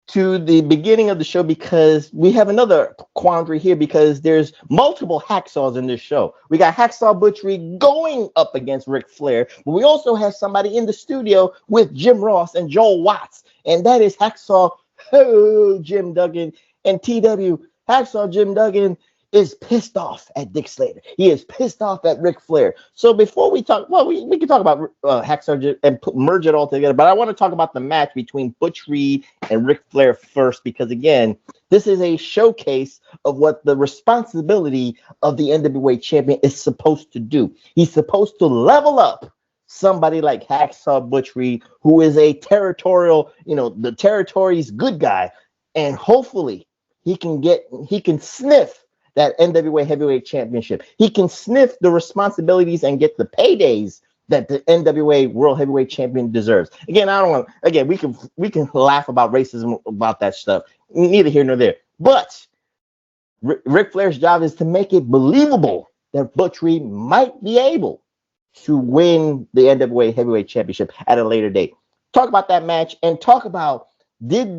to the beginning of the show because we have another quandary here because there's multiple hacksaws in this show. We got Hacksaw Butch Reed going up against Ric Flair, but we also have somebody in the studio with Jim Ross and Joel Watts, and that is Hacksaw Jim Duggan and TW. Hacksaw Jim Duggan is pissed off at Dick Slater. He is pissed off at Ric Flair. So before we talk, we can talk about Hacksaw Jim and merge it all together, but I want to talk about the match between Butch Reed and Ric Flair first, because again, this is a showcase of what the responsibility of the NWA champion is supposed to do. He's supposed to level up somebody like Hacksaw Butch Reed, who is a territorial, the territories good guy, and hopefully he can sniff that NWA Heavyweight Championship. He can sniff the responsibilities and get the paydays that the NWA World Heavyweight Champion deserves. Again, I don't want. Again, we can laugh about racism about that stuff. Neither here nor there. But Ric Flair's job is to make it believable that Butch Reed might be able to win the NWA Heavyweight Championship at a later date. Talk about that match and talk about did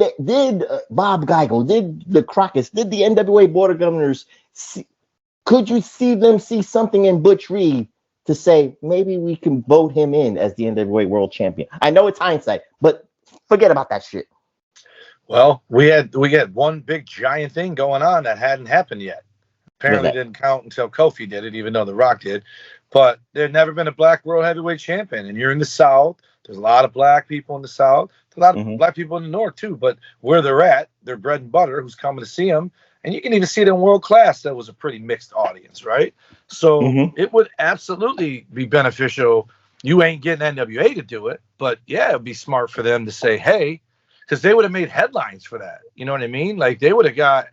Bob Geigel, did the Crockett's, did the NWA Board of Governors could you see them see something in Butch Reed to say maybe we can vote him in as the NWA World Champion? I know it's hindsight, but forget about that shit. Well, we had one big giant thing going on that hadn't happened yet. Apparently didn't count until Kofi did it, even though The Rock did. But there'd never been a black world heavyweight champion. And you're in the South. There's a lot of black people in the South. There's a lot of black people in the North, too. But where they're at, their bread and butter, who's coming to see them. And you can even see it in world class. That was a pretty mixed audience, right? So it would absolutely be beneficial. You ain't getting NWA to do it. But, yeah, it'd be smart for them to say, hey, because they would have made headlines for that. You know what I mean? Like, they would have got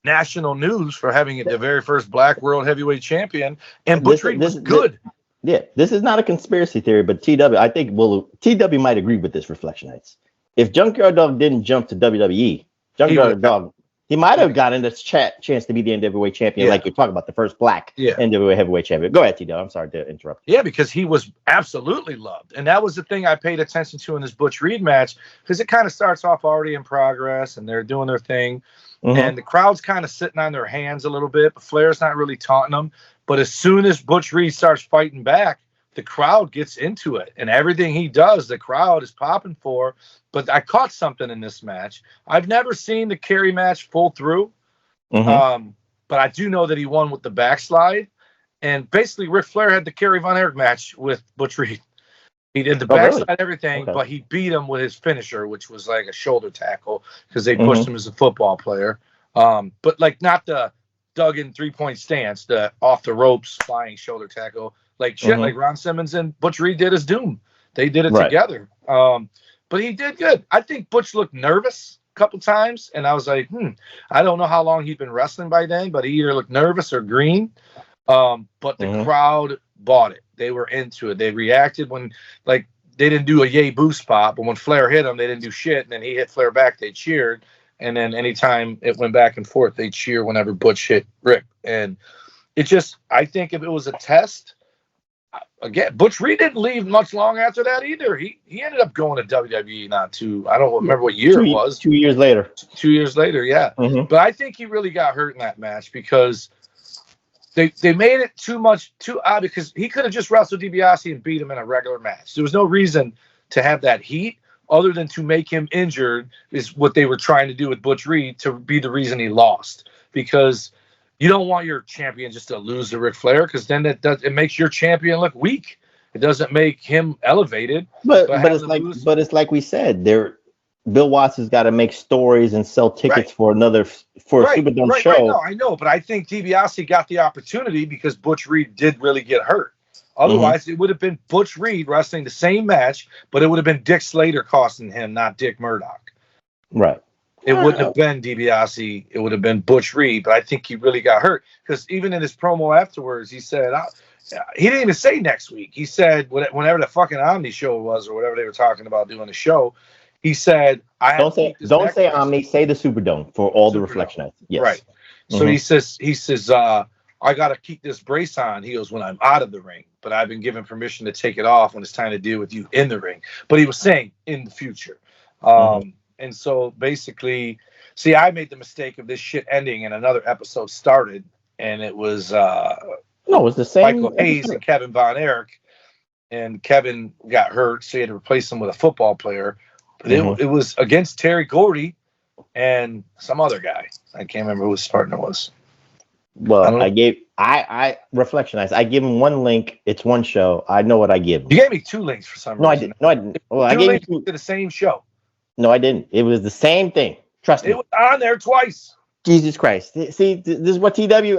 national news for having it the very first black world heavyweight champion. And Butch Reed was good. This is not a conspiracy theory, but TW might agree with this, Reflectionites. If Junkyard Dog didn't jump to WWE, Junkyard Dog, he might have gotten the chance to be the NWA champion, like you're talking about, the first black NWA heavyweight champion. Go ahead, TW. I'm sorry to interrupt. Yeah, because he was absolutely loved. And that was the thing I paid attention to in this Butch Reed match, because it kind of starts off already in progress, and they're doing their thing. And the crowd's kind of sitting on their hands a little bit, but Flair's not really taunting them. But as soon as Butch Reed starts fighting back, the crowd gets into it. And everything he does, the crowd is popping for. But I caught something in this match. I've never seen the Kerry match full through. But I do know that he won with the backslide. And basically, Ric Flair had the Kerry Von Erich match with Butch Reed. He did the backslide, everything, but he beat him with his finisher, which was like a shoulder tackle because they pushed him as a football player. But like not the dug-in three-point stance, the off-the-ropes flying shoulder tackle, like shit like Ron Simmons and Butch Reed did as Doom. They did it together. But he did good. I think Butch looked nervous a couple times, and I was like, I don't know how long he'd been wrestling by then, but he either looked nervous or green. But the crowd bought it. They were into it. They reacted when, like, they didn't do a yay boo spot, but when Flair hit him, they didn't do shit. And then he hit Flair back, they cheered. And then anytime it went back and forth, they cheer whenever Butch hit Rick. And it just, I think if it was a test, again, Butch Reed didn't leave much long after that either. He ended up going to WWE I don't remember what year it was. 2 years later. 2 years later, yeah. But I think he really got hurt in that match because they made it too odd, because he could have just wrestled DiBiase and beat him in a regular match. There was no reason to have that heat other than to make him injured, is what they were trying to do with Butch Reed, to be the reason he lost. Because you don't want your champion just to lose to Ric Flair, because then it makes your champion look weak. It doesn't make him elevated. But it's like we said, Bill Watts has got to make stories and sell tickets for a Superdome show. I know, but I think DiBiase got the opportunity because Butch Reed did really get hurt. Otherwise, it would have been Butch Reed wrestling the same match, but it would have been Dick Slater costing him, not Dick Murdoch. Right. It wouldn't have been DiBiase. It would have been Butch Reed, but I think he really got hurt, because even in his promo afterwards, he said, he didn't even say next week. He said, whenever the fucking Omni show was, or whatever they were talking about doing the show, he said, don't say Omni, say the Superdome for all the Reflectionites. Yes. Right. So he says, I got to keep this brace on. He goes, when I'm out of the ring, but I've been given permission to take it off when it's time to deal with you in the ring. But he was saying in the future. And so basically, see, I made the mistake of this shit ending and another episode started, and it was it was the same Michael Hayes and Kevin Von Erich, and Kevin got hurt, so he had to replace him with a football player. But it was against Terry Gordy and some other guy. I can't remember who his partner was. Well, I Reflectionites. I give him one link. It's one show. I know what I give him. You gave me two links for some reason. No, I didn't. Well, I gave you to the same show. No, I didn't. It was the same thing. Trust me. It was on there twice. Jesus Christ. See, this is what TW.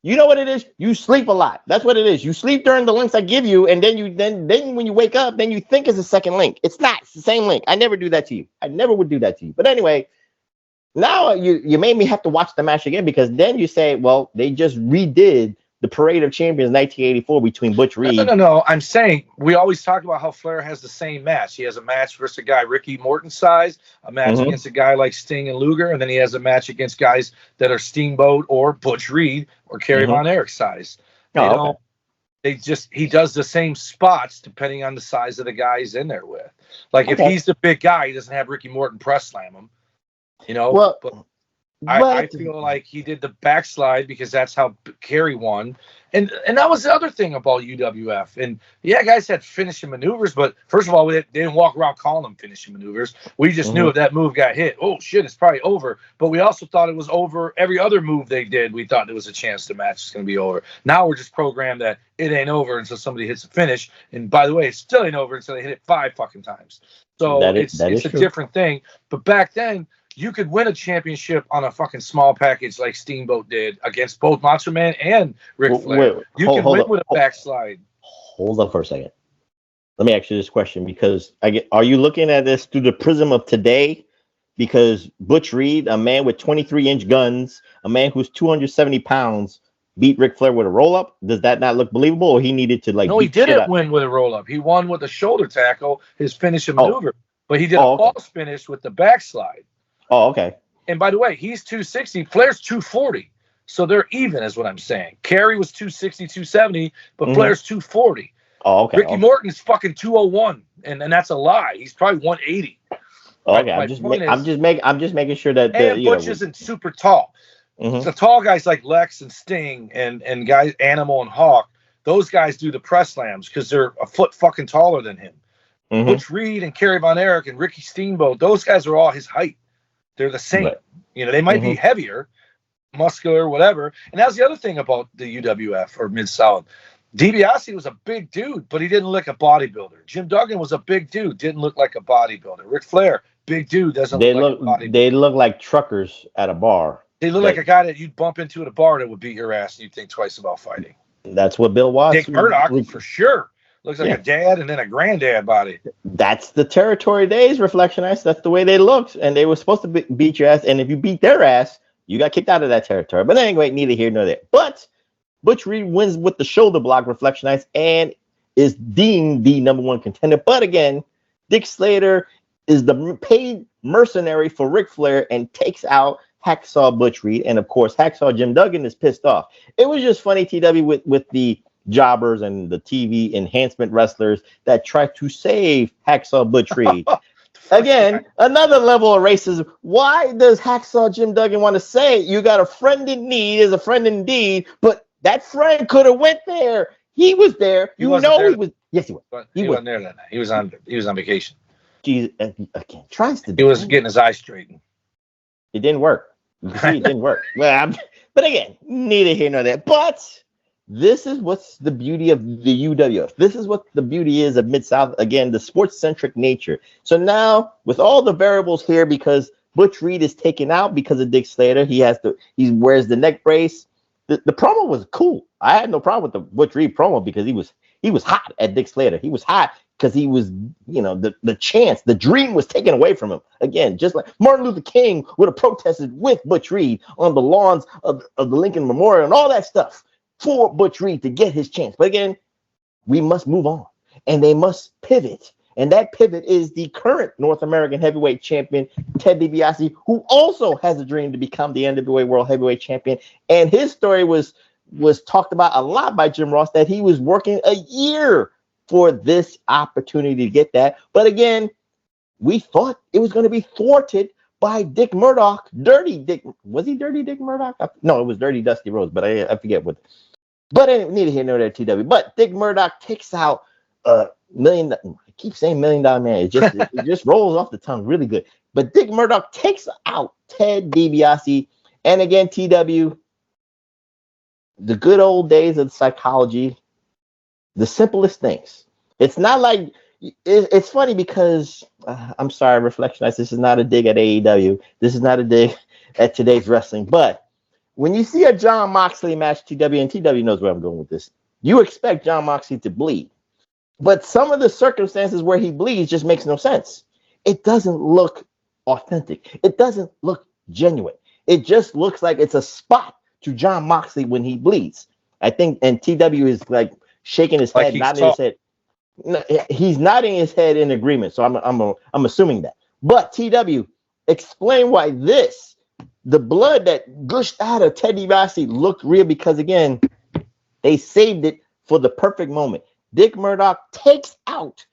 You know what it is? You sleep a lot. That's what it is. You sleep during the links I give you, and then when you wake up, then you think it's a second link. It's not. It's the same link. I never do that to you. I never would do that to you. But anyway, Now you made me have to watch the match again, because then you say, well, they just redid the Parade of Champions 1984 between Butch Reed. No. I'm saying we always talk about how Flair has the same match. He has a match versus a guy Ricky Morton size, a match against a guy like Sting and Luger, and then he has a match against guys that are Steamboat or Butch Reed or Kerry Von Erich size. He does the same spots depending on the size of the guy he's in there with. Like if he's the big guy, he doesn't have Ricky Morton press slam him. But I feel like he did the backslide because that's how Kerry won. And that was the other thing about UWF. And guys had finishing maneuvers, but first of all, they didn't walk around calling them finishing maneuvers. We just knew if that move got hit, oh shit, it's probably over. But we also thought it was over every other move they did. We thought there was a chance the match was going to be over. Now we're just programmed that it ain't over until somebody hits a finish. And by the way, it still ain't over until they hit it 5 fucking times. So it's a different thing. But back then, you could win a championship on a fucking small package like Steamboat did against both Macho Man and Ric Flair. You can win with a backslide. Hold up for a second. Let me ask you this question, because are you looking at this through the prism of today? Because Butch Reed, a man with 23-inch guns, a man who's 270 pounds, beat Ric Flair with a roll-up? Does that not look believable, or he needed to No, he didn't win with a roll-up. He won with a shoulder tackle, his finishing maneuver. But he did a false finish with the backslide. Oh, okay. And by the way, he's 260. Flair's 240. So they're even, is what I'm saying. Kerry was 260, 270, but Flair's 240. Oh, okay. Ricky Morton's fucking 201, and that's a lie. He's probably 180. Okay, I'm just making sure that Butch isn't super tall. The tall guys like Lex and Sting and guys Animal and Hawk, those guys do the press slams because they're a foot fucking taller than him. Butch Reed and Kerry Von Erich and Ricky Steamboat, those guys are all his height. They're the same. Right. They might be heavier, muscular, whatever. And that's the other thing about the UWF or Mid-South. DiBiase was a big dude, but he didn't look a bodybuilder. Jim Duggan was a big dude, didn't look like a bodybuilder. Ric Flair, big dude, doesn't look like a bodybuilder. They look like truckers at a bar. They look like a guy that you'd bump into at a bar that would beat your ass and you'd think twice about fighting. That's what Bill Watts. Dick Murdoch, for sure. Looks like a dad and then a granddad body. That's the territory days, Reflectionites. That's the way they looked. And they were supposed to beat your ass. And if you beat their ass, you got kicked out of that territory. But anyway, neither here nor there. But Butch Reed wins with the shoulder block, Reflectionites, and is deemed the number one contender. But again, Dick Slater is the paid mercenary for Ric Flair and takes out Hacksaw Butch Reed. And of course, Hacksaw Jim Duggan is pissed off. It was just funny, TW, with the jobbers and the TV enhancement wrestlers that try to save Hacksaw Butch Reed. Again, another level of racism. Why does Hacksaw Jim Duggan want to say you got a friend in need is a friend indeed, but that friend could have went there. He was there. He was. Yes, he was. He wasn't there that night. He was on vacation. Jesus, again, tries to. He was getting his eyes straightened. It didn't work. You see, it didn't work. Well, but again, neither here nor there. But this is what's the beauty of the UWF. This is what the beauty is of Mid-South. Again, the sports-centric nature. So now, with all the variables here, because Butch Reed is taken out because of Dick Slater, he wears the neck brace. The promo was cool. I had no problem with the Butch Reed promo because he was hot at Dick Slater. He was hot because he was, the dream was taken away from him. Again, just like Martin Luther King would have protested with Butch Reed on the lawns of the Lincoln Memorial and all that stuff for Butch Reed to get his chance. But again, we must move on and they must pivot. And that pivot is the current North American heavyweight champion, Ted Dibiase, who also has a dream to become the NWA World Heavyweight Champion. And his story was talked about a lot by Jim Ross, that he was working a year for this opportunity to get that. But again, we thought it was going to be thwarted by Dick Murdoch. Dirty Dick. Was he Dirty Dick Murdoch? No, it was Dirty Dusty Rhodes, but I forget what. But anyway, neither here nor there, TW. But Dick Murdoch takes out $1 million. I keep saying $1 Million Man. It just rolls off the tongue really good. But Dick Murdoch takes out Ted DiBiase. And again, TW, the good old days of psychology, the simplest things. It's not like, it's funny because, I'm sorry, Reflectionites, this is not a dig at AEW. This is not a dig at today's wrestling. But when you see a Jon Moxley match, TW, and TW knows where I'm going with this, you expect Jon Moxley to bleed. But some of the circumstances where he bleeds just makes no sense. It doesn't look authentic. It doesn't look genuine. It just looks like it's a spot to Jon Moxley when he bleeds. I think, and TW is like shaking his head, nodding his head. No, he's nodding his head in agreement. So I'm assuming that. But TW, explain why the blood that gushed out of Ted Dibiase looked real, because again, they saved it for the perfect moment. Dick Murdoch takes out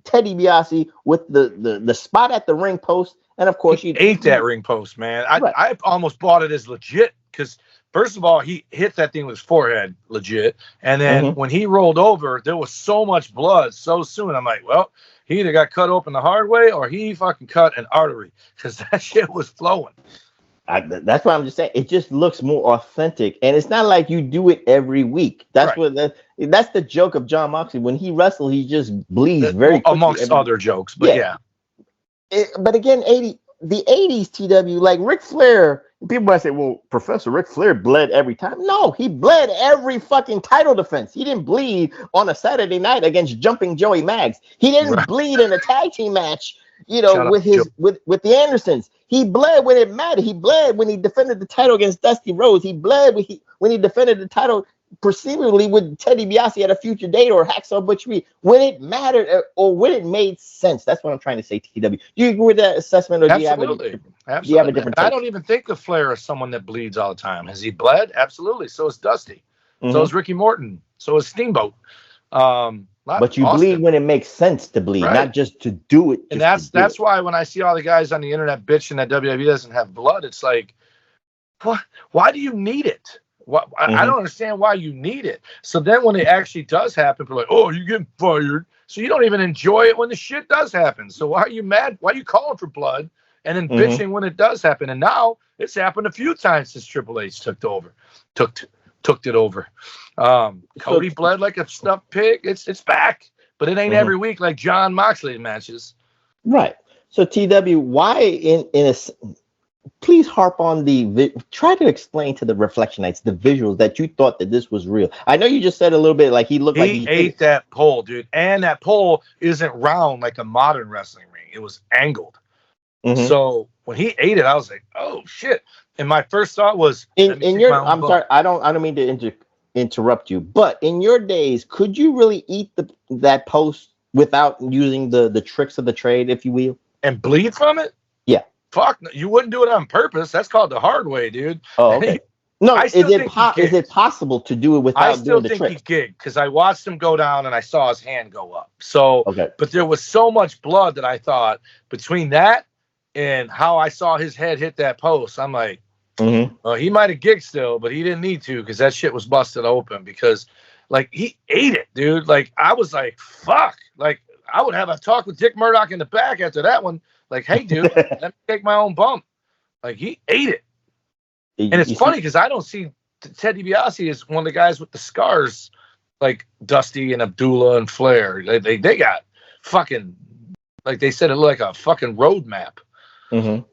Ted Dibiase with the spot at the ring post, and of course he ate that ring post, man. I almost bought it as legit because first of all, he hit that thing with his forehead legit, and then when he rolled over, there was so much blood so soon. I'm like, well, he either got cut open the hard way or he fucking cut an artery because that shit was flowing. That's why I'm just saying it just looks more authentic, and it's not like you do it every week. That's that's the joke of Jon Moxley. When he wrestles, he just bleeds very quickly, amongst other jokes. But yeah. But again, the 80s TW, like Ric Flair. People might say, "Well, Professor Ric Flair bled every time." No, he bled every fucking title defense. He didn't bleed on a Saturday night against Jumping Joey Maggs. He didn't bleed in a tag team match. With the Andersons, he bled when it mattered. He bled when he defended the title against Dusty Rhodes. He bled when he defended the title, presumably with Ted Dibiase at a future date or Hacksaw Butch Reed, when it mattered or when it made sense. That's what I'm trying to say, TW. Do you agree with that assessment, or do you have a different take? I don't even think of Flair as someone that bleeds all the time. Has he bled? Absolutely. So is Dusty. So is Ricky Morton. So is Steamboat. But you bleed when it makes sense to bleed, not just to do it. And that's why when I see all the guys on the internet bitching that WWE doesn't have blood, it's like, what? Why do you need it? I don't understand why you need it. So then when it actually does happen, people are like, oh, you're getting fired. So you don't even enjoy it when the shit does happen. So why are you mad? Why are you calling for blood and then bitching when it does happen? And now it's happened a few times since Triple H took it over. Cody bled like a stuffed pig. It's back, but it ain't every week like Jon Moxley matches. Right. So TW, why please harp on try to explain to the Reflectionites the visuals that you thought that this was real. I know you just said a little bit like he ate that pole, dude, and that pole isn't round like a modern wrestling ring. It was angled. So when he ate it, I was like, oh shit. And my first thought was, I'm sorry, I don't mean to interrupt you, but in your days, could you really eat that post without using the tricks of the trade, if you will, and bleed from it? Yeah. Fuck, you wouldn't do it on purpose. That's called the hard way, dude. Oh, okay. No, is it possible to do it without doing the trick? I still think he gigged because I watched him go down and I saw his hand go up. So, but there was so much blood that I thought between that and how I saw his head hit that post, I'm like, well, he might have gigged still, but he didn't need to because that shit was busted open because, like, he ate it, dude. Like, I was like, fuck. Like, I would have a talk with Dick Murdoch in the back after that one. Like, hey, dude, let me take my own bump. Like, he ate it. And it's funny because I don't see Ted Dibiase as one of the guys with the scars like Dusty and Abdullah and Flair. They got fucking, like they said, it looked like a fucking road map. And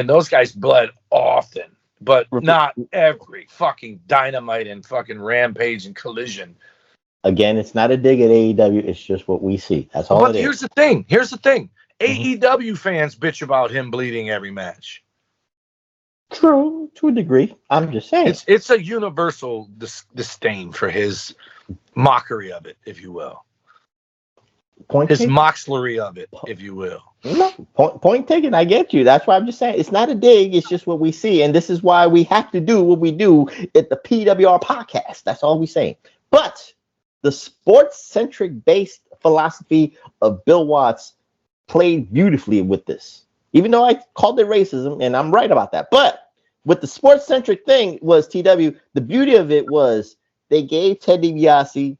those guys bled often, but not every fucking Dynamite and fucking Rampage and Collision. Again, it's not a dig at AEW. It's just what we see. That's all it is. Here's the thing. AEW fans bitch about him bleeding every match. True, to a degree. I'm just saying. It's a universal disdain for his mockery of it, if you will. His moxlery of it, if you will. No, point taken. I get you. That's why I'm just saying it's not a dig. It's just what we see. And this is why we have to do what we do at the PWR podcast. That's all we're saying. But the sports-centric based philosophy of Bill Watts played beautifully with this. Even though I called it racism, and I'm right about that. But with the sports-centric thing was, TW, the beauty of it was they gave Ted DiBiase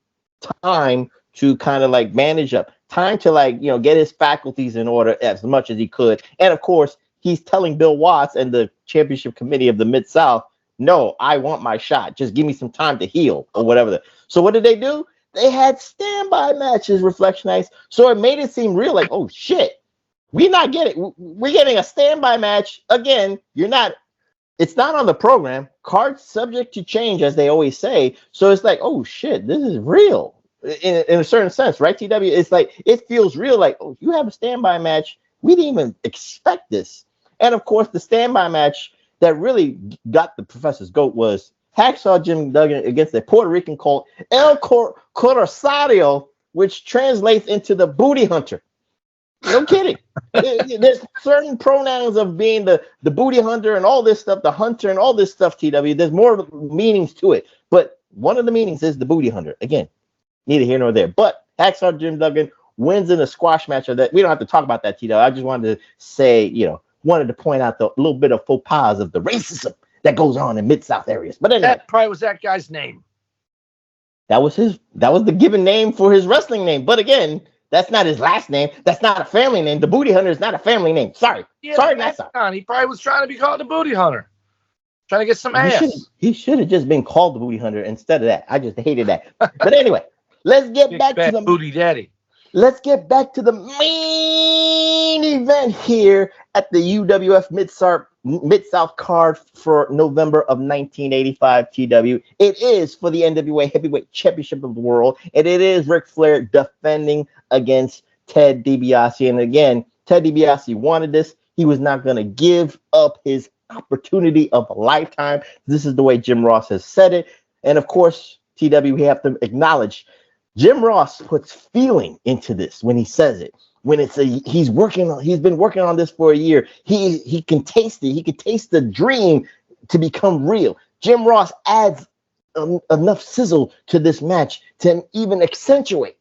time to kind of like manage up, time to like, get his faculties in order as much as he could. And of course, he's telling Bill Watts and the championship committee of the Mid-South, no, I want my shot. Just give me some time to heal or whatever. So what did they do? They had standby matches, Reflectionites. So it made it seem real, like, oh shit, we're getting a standby match. Again, it's not on the program. Cards subject to change, as they always say. So it's like, oh shit, this is real. In a certain sense, right, TW? It's like, it feels real, like, oh, you have a standby match. We didn't even expect this. And of course, the standby match that really got the Professor's goat was Hacksaw Jim Duggan against the Puerto Rican called El Corsario, which translates into the booty hunter. No kidding. There's certain pronouns of being the booty hunter and all this stuff, the hunter and all this stuff, TW. There's more meanings to it. But one of the meanings is the booty hunter. Again, neither here nor there. But Hacksaw Jim Duggan wins in a squash match. That we don't have to talk about that, TW. I just wanted to say, wanted to point out the little bit of faux pas of the racism that goes on in Mid-South areas. But anyway. That probably was that guy's name. That was the given name for his wrestling name. But again, that's not his last name. That's not a family name. The Booty Hunter is not a family name. Sorry. Yeah, Sorry, Nassau. He probably was trying to be called the Booty Hunter. Trying to get some ass. He should have just been called the Booty Hunter instead of that. I just hated that. But anyway, let's get back to the Booty Daddy. Let's get back to the main event here at the UWF Mid-South card for November of 1985 TW. It is for the NWA Heavyweight Championship of the World, and it is Ric Flair defending against Ted Dibiase. And again, Ted Dibiase wanted this. He was not going to give up his opportunity of a lifetime. This is the way Jim Ross has said it. And of course, TW, we have to acknowledge Jim Ross puts feeling into this when he says it. When he's been working on this for a year. He can taste it. He can taste the dream to become real. Jim Ross adds enough sizzle to this match to even accentuate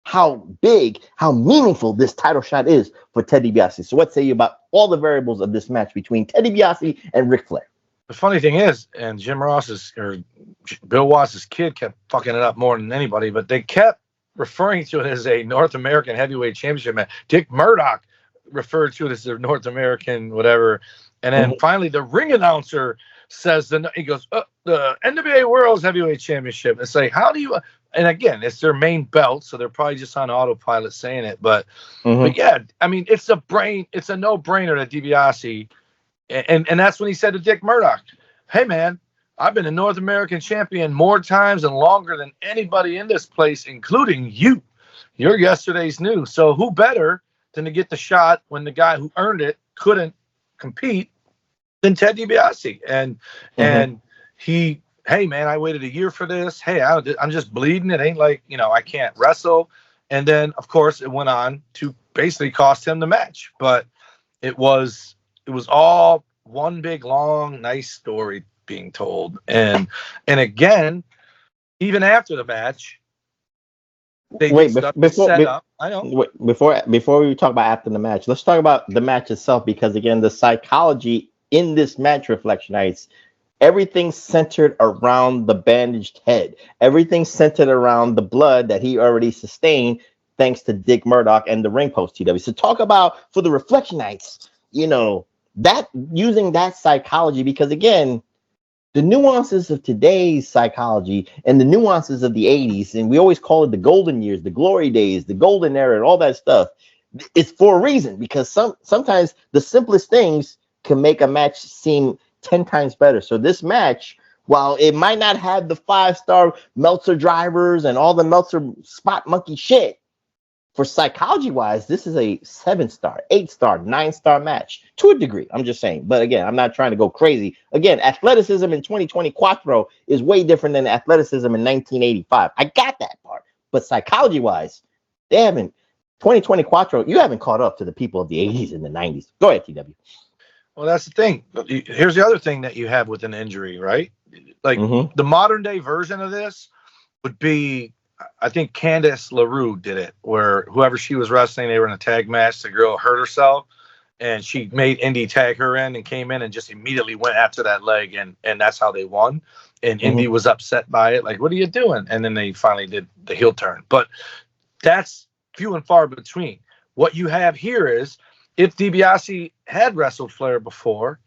how big, how meaningful this title shot is for Ted DiBiase. So what say you about all the variables of this match between Ted DiBiase and Ric Flair? The funny thing is, and Bill Watts' kid kept fucking it up more than anybody, but they kept referring to it as a North American Heavyweight Championship match. Dick Murdoch referred to it as the North American whatever. And then finally the ring announcer says, he goes, the NWA World's Heavyweight Championship. It's like, how do you, and again, it's their main belt, so they're probably just on autopilot saying it. But yeah, I mean, it's a no-brainer to DiBiase. And that's when he said to Dick Murdoch, hey, man, I've been a North American champion more times and longer than anybody in this place, including you. You're yesterday's news. So who better than to get the shot when the guy who earned it couldn't compete than Ted DiBiase? And he, hey, man, I waited a year for this. Hey, I'm just bleeding. It ain't like, I can't wrestle. And then, of course, it went on to basically cost him the match. But it was all one big, long, nice story being told. And again, even after the match, before we talk about after the match, let's talk about the match itself, because again, the psychology in this match, Reflectionites, everything centered around the bandaged head. Everything centered around the blood that he already sustained thanks to Dick Murdoch and the ring post, TW. So talk about, for the Reflectionites, that using that psychology, because again, the nuances of today's psychology and the nuances of the 80s, and we always call it the golden years, the glory days, the golden era, and all that stuff, it's for a reason, because sometimes the simplest things can make a match seem 10 times better. So this match, while it might not have the 5-star Meltzer drivers and all the Meltzer spot monkey shit, for psychology-wise, this is a 7-star, 8-star, 9-star match to a degree. I'm just saying. But again, I'm not trying to go crazy. Again, athleticism in 2020 Cuatro is way different than athleticism in 1985. I got that part. But psychology-wise, 2020 Cuatro, you haven't caught up to the people of the 80s and the 90s. Go ahead, TW. Well, that's the thing. Here's the other thing that you have with an injury, right? Like the modern-day version of this would be, I think Candice LaRue did it, where whoever she was wrestling, they were in a tag match. The girl hurt herself, and she made Indy tag her in and came in and just immediately went after that leg, and that's how they won. And Indy was upset by it, like, what are you doing? And then they finally did the heel turn. But that's few and far between. What you have here is, if DiBiase had wrestled Flair before,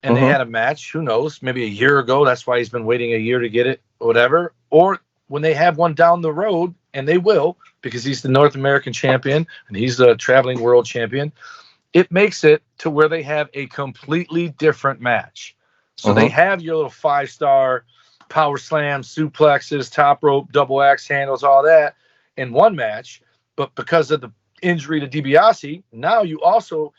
and they had a match, who knows, maybe a year ago, that's why he's been waiting a year to get it, or whatever, or when they have one down the road, and they will, because he's the North American champion and he's the traveling world champion, it makes it to where they have a completely different match. So they have your little 5-star power slam, suplexes, top rope, double axe handles, all that in one match. But because of the injury to DiBiase, now you also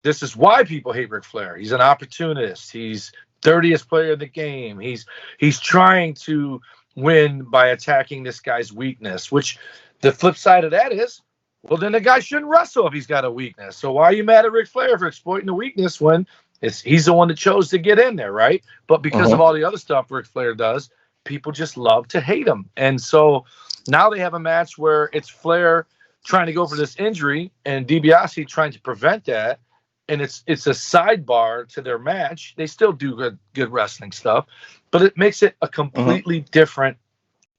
This is why people hate Ric Flair. He's an opportunist. He's 30th player in the game. He's trying to win by attacking this guy's weakness, which the flip side of that is, well, then the guy shouldn't wrestle if he's got a weakness. So why are you mad at Ric Flair for exploiting the weakness when he's the one that chose to get in there, right? But because of all the other stuff Ric Flair does, people just love to hate him. And so now they have a match where it's Flair trying to go for this injury and Dibiase trying to prevent that. And it's a sidebar to their match. They still do good wrestling stuff, but it makes it a completely different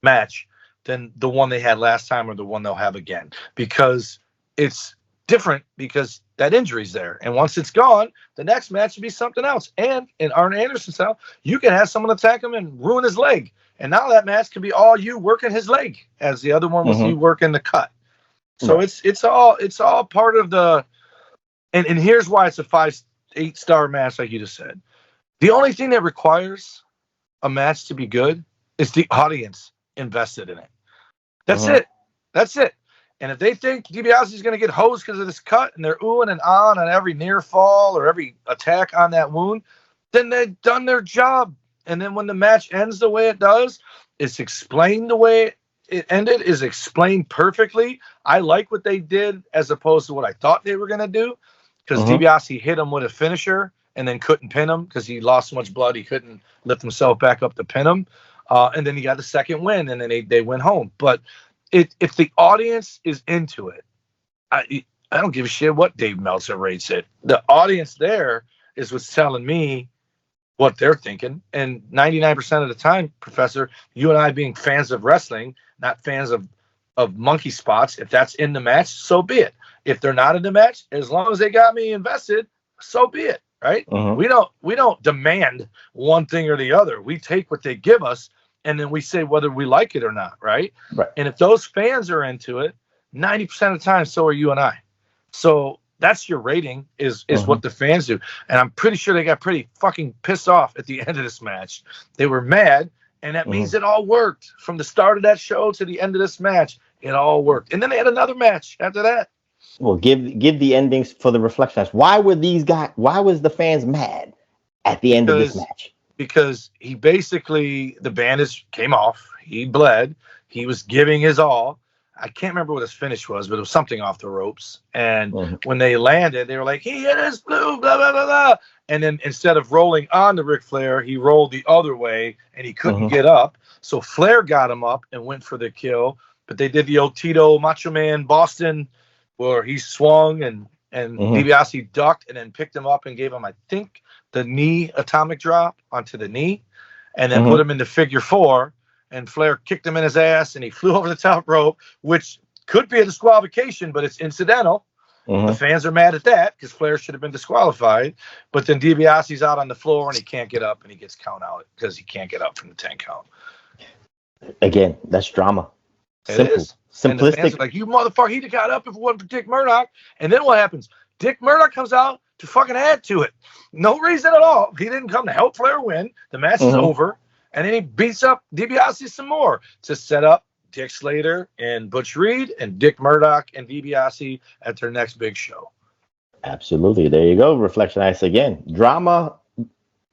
match than the one they had last time or the one they'll have again, because it's different because that injury's there. And once it's gone, the next match will be something else. And in Arn Anderson style, you can have someone attack him and ruin his leg. And now that match can be all you working his leg, as the other one was you working the cut. So it's all part of the. And here's why it's a 5-8 star match, like you just said. The only thing that requires a match to be good is the audience invested in it. That's it. That's it. And if they think DiBiase is going to get hosed because of this cut and they're oohing and on every near fall or every attack on that wound, then they've done their job. And then when the match ends the way it does, it's explained the way it ended, is explained perfectly. I like what they did as opposed to what I thought they were going to do. Because DiBiase hit him with a finisher and then couldn't pin him because he lost so much blood he couldn't lift himself back up to pin him. And then he got the second win, and then they went home. But if the audience is into it, I don't give a shit what Dave Meltzer rates it. The audience there is what's telling me what they're thinking. And 99% of the time, Professor, you and I being fans of wrestling, not fans of monkey spots, if that's in the match, so be it. If they're not in the match, as long as they got me invested, so be it, right? We don't demand one thing or the other. We take what they give us, and then we say whether we like it or not, right? And if those fans are into it, 90% of the time, so are you and I. So that's your rating, is what the fans do. And I'm pretty sure they got pretty fucking pissed off at the end of this match. They were mad, and that means it all worked. From the start of that show to the end of this match, it all worked. And then they had another match after that. Well, give the endings for the Reflectionites. Why was the fans mad at the end of this match? Because he basically, the bandage came off. He bled. He was giving his all. I can't remember what his finish was, but it was something off the ropes. And when they landed, they were like, he hit his blue, blah, blah, blah, blah. And then instead of rolling on to Ric Flair, he rolled the other way, and he couldn't get up. So Flair got him up and went for the kill. But they did the old Tito Macho Man Boston, where he swung and DiBiase ducked and then picked him up and gave him, I think, the knee atomic drop onto the knee, and then put him into figure four. And Flair kicked him in his ass, and he flew over the top rope, which could be a disqualification, but it's incidental. The fans are mad at that because Flair should have been disqualified. But then DiBiase's out on the floor, and he can't get up, and he gets count out because he can't get up from the 10 count. Again, that's drama. It is. Simplistic. And the fans are like, you motherfucker, he'd have got up if it wasn't for Dick Murdoch. And then what happens? Dick Murdoch comes out to fucking add to it. No reason at all. He didn't come to help Flair win. The match is over. And then he beats up DiBiase some more to set up Dick Slater and Butch Reed and Dick Murdoch and DiBiase at their next big show. Absolutely. There you go. Reflectionites again. Drama,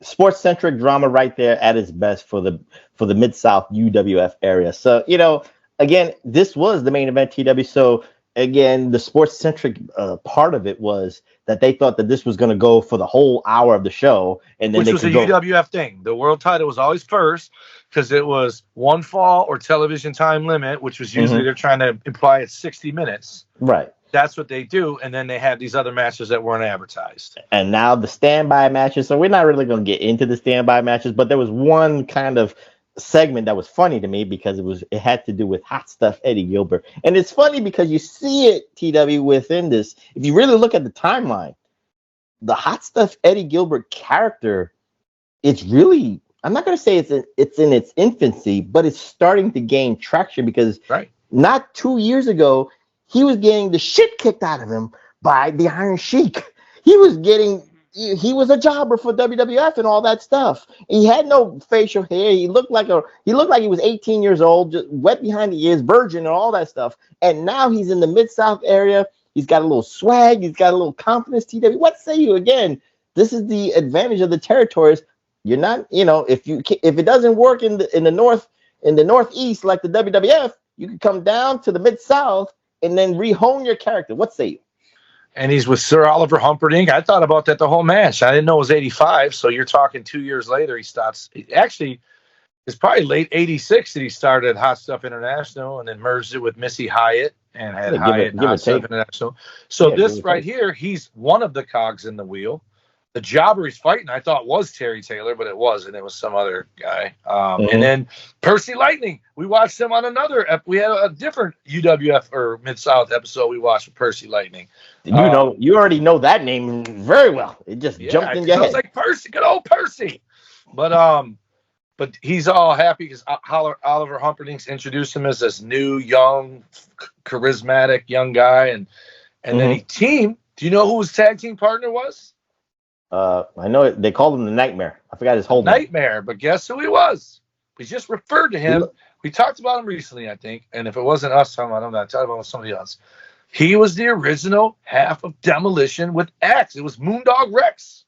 sports-centric drama right there at its best for the Mid-South UWF area. So, again, this was the main event, TW. So, again, the sports-centric part of it was that they thought that this was going to go for the whole hour of the show. And then Which was a UWF thing. The world title was always first because it was one fall or television time limit, which was usually they're trying to imply it's 60 minutes. Right. That's what they do. And then they had these other matches that weren't advertised. And now the standby matches. So we're not really going to get into the standby matches, but there was one kind of segment that was funny to me because it had to do with Hot Stuff Eddie Gilbert. And it's funny because you see it, TW, within this. If you really look at the timeline, the Hot Stuff Eddie Gilbert character, it's really, I'm not going to say it's in its infancy, but it's starting to gain traction because not 2 years ago, he was getting the shit kicked out of him by the Iron Sheik. He was a jobber for WWF and all that stuff. He had no facial hair. He looked like he was 18 years old, just wet behind the ears, virgin and all that stuff. And now he's in the Mid-South area. He's got a little swag. He's got a little confidence. TW, what say you again? This is the advantage of the territories. You're not, if it doesn't work in the northeast like the WWF, you can come down to the mid-south and then rehone your character. What say you? And he's with Sir Oliver Humperdinck. I thought about that the whole match. I didn't know it was 85, so you're talking 2 years later. He starts. Actually, it's probably late 86 that he started Hot Stuff International and then merged it with Missy Hyatt and had Hyatt and Hot Stuff International. So this right here, he's one of the cogs in the wheel. The jobber he's fighting, I thought was Terry Taylor, but it wasn't. It was some other guy. And then Percy Lightning. We watched him on another. We had a different UWF or Mid-South episode we watched with Percy Lightning. You already know that name very well. It just jumped in your head. I was like, Percy, good old Percy. But he's all happy because Oliver Humperdinck's introduced him as this new, young, charismatic young guy. And then he teamed. Do you know who his tag team partner was? I know it, they called him the Nightmare. I forgot his whole name. Nightmare, but guess who he was? We just referred to him. We talked about him recently, I think. And if it wasn't us talking about him, I talked about somebody else. He was the original half of Demolition with Axe. It was Moondog Rex.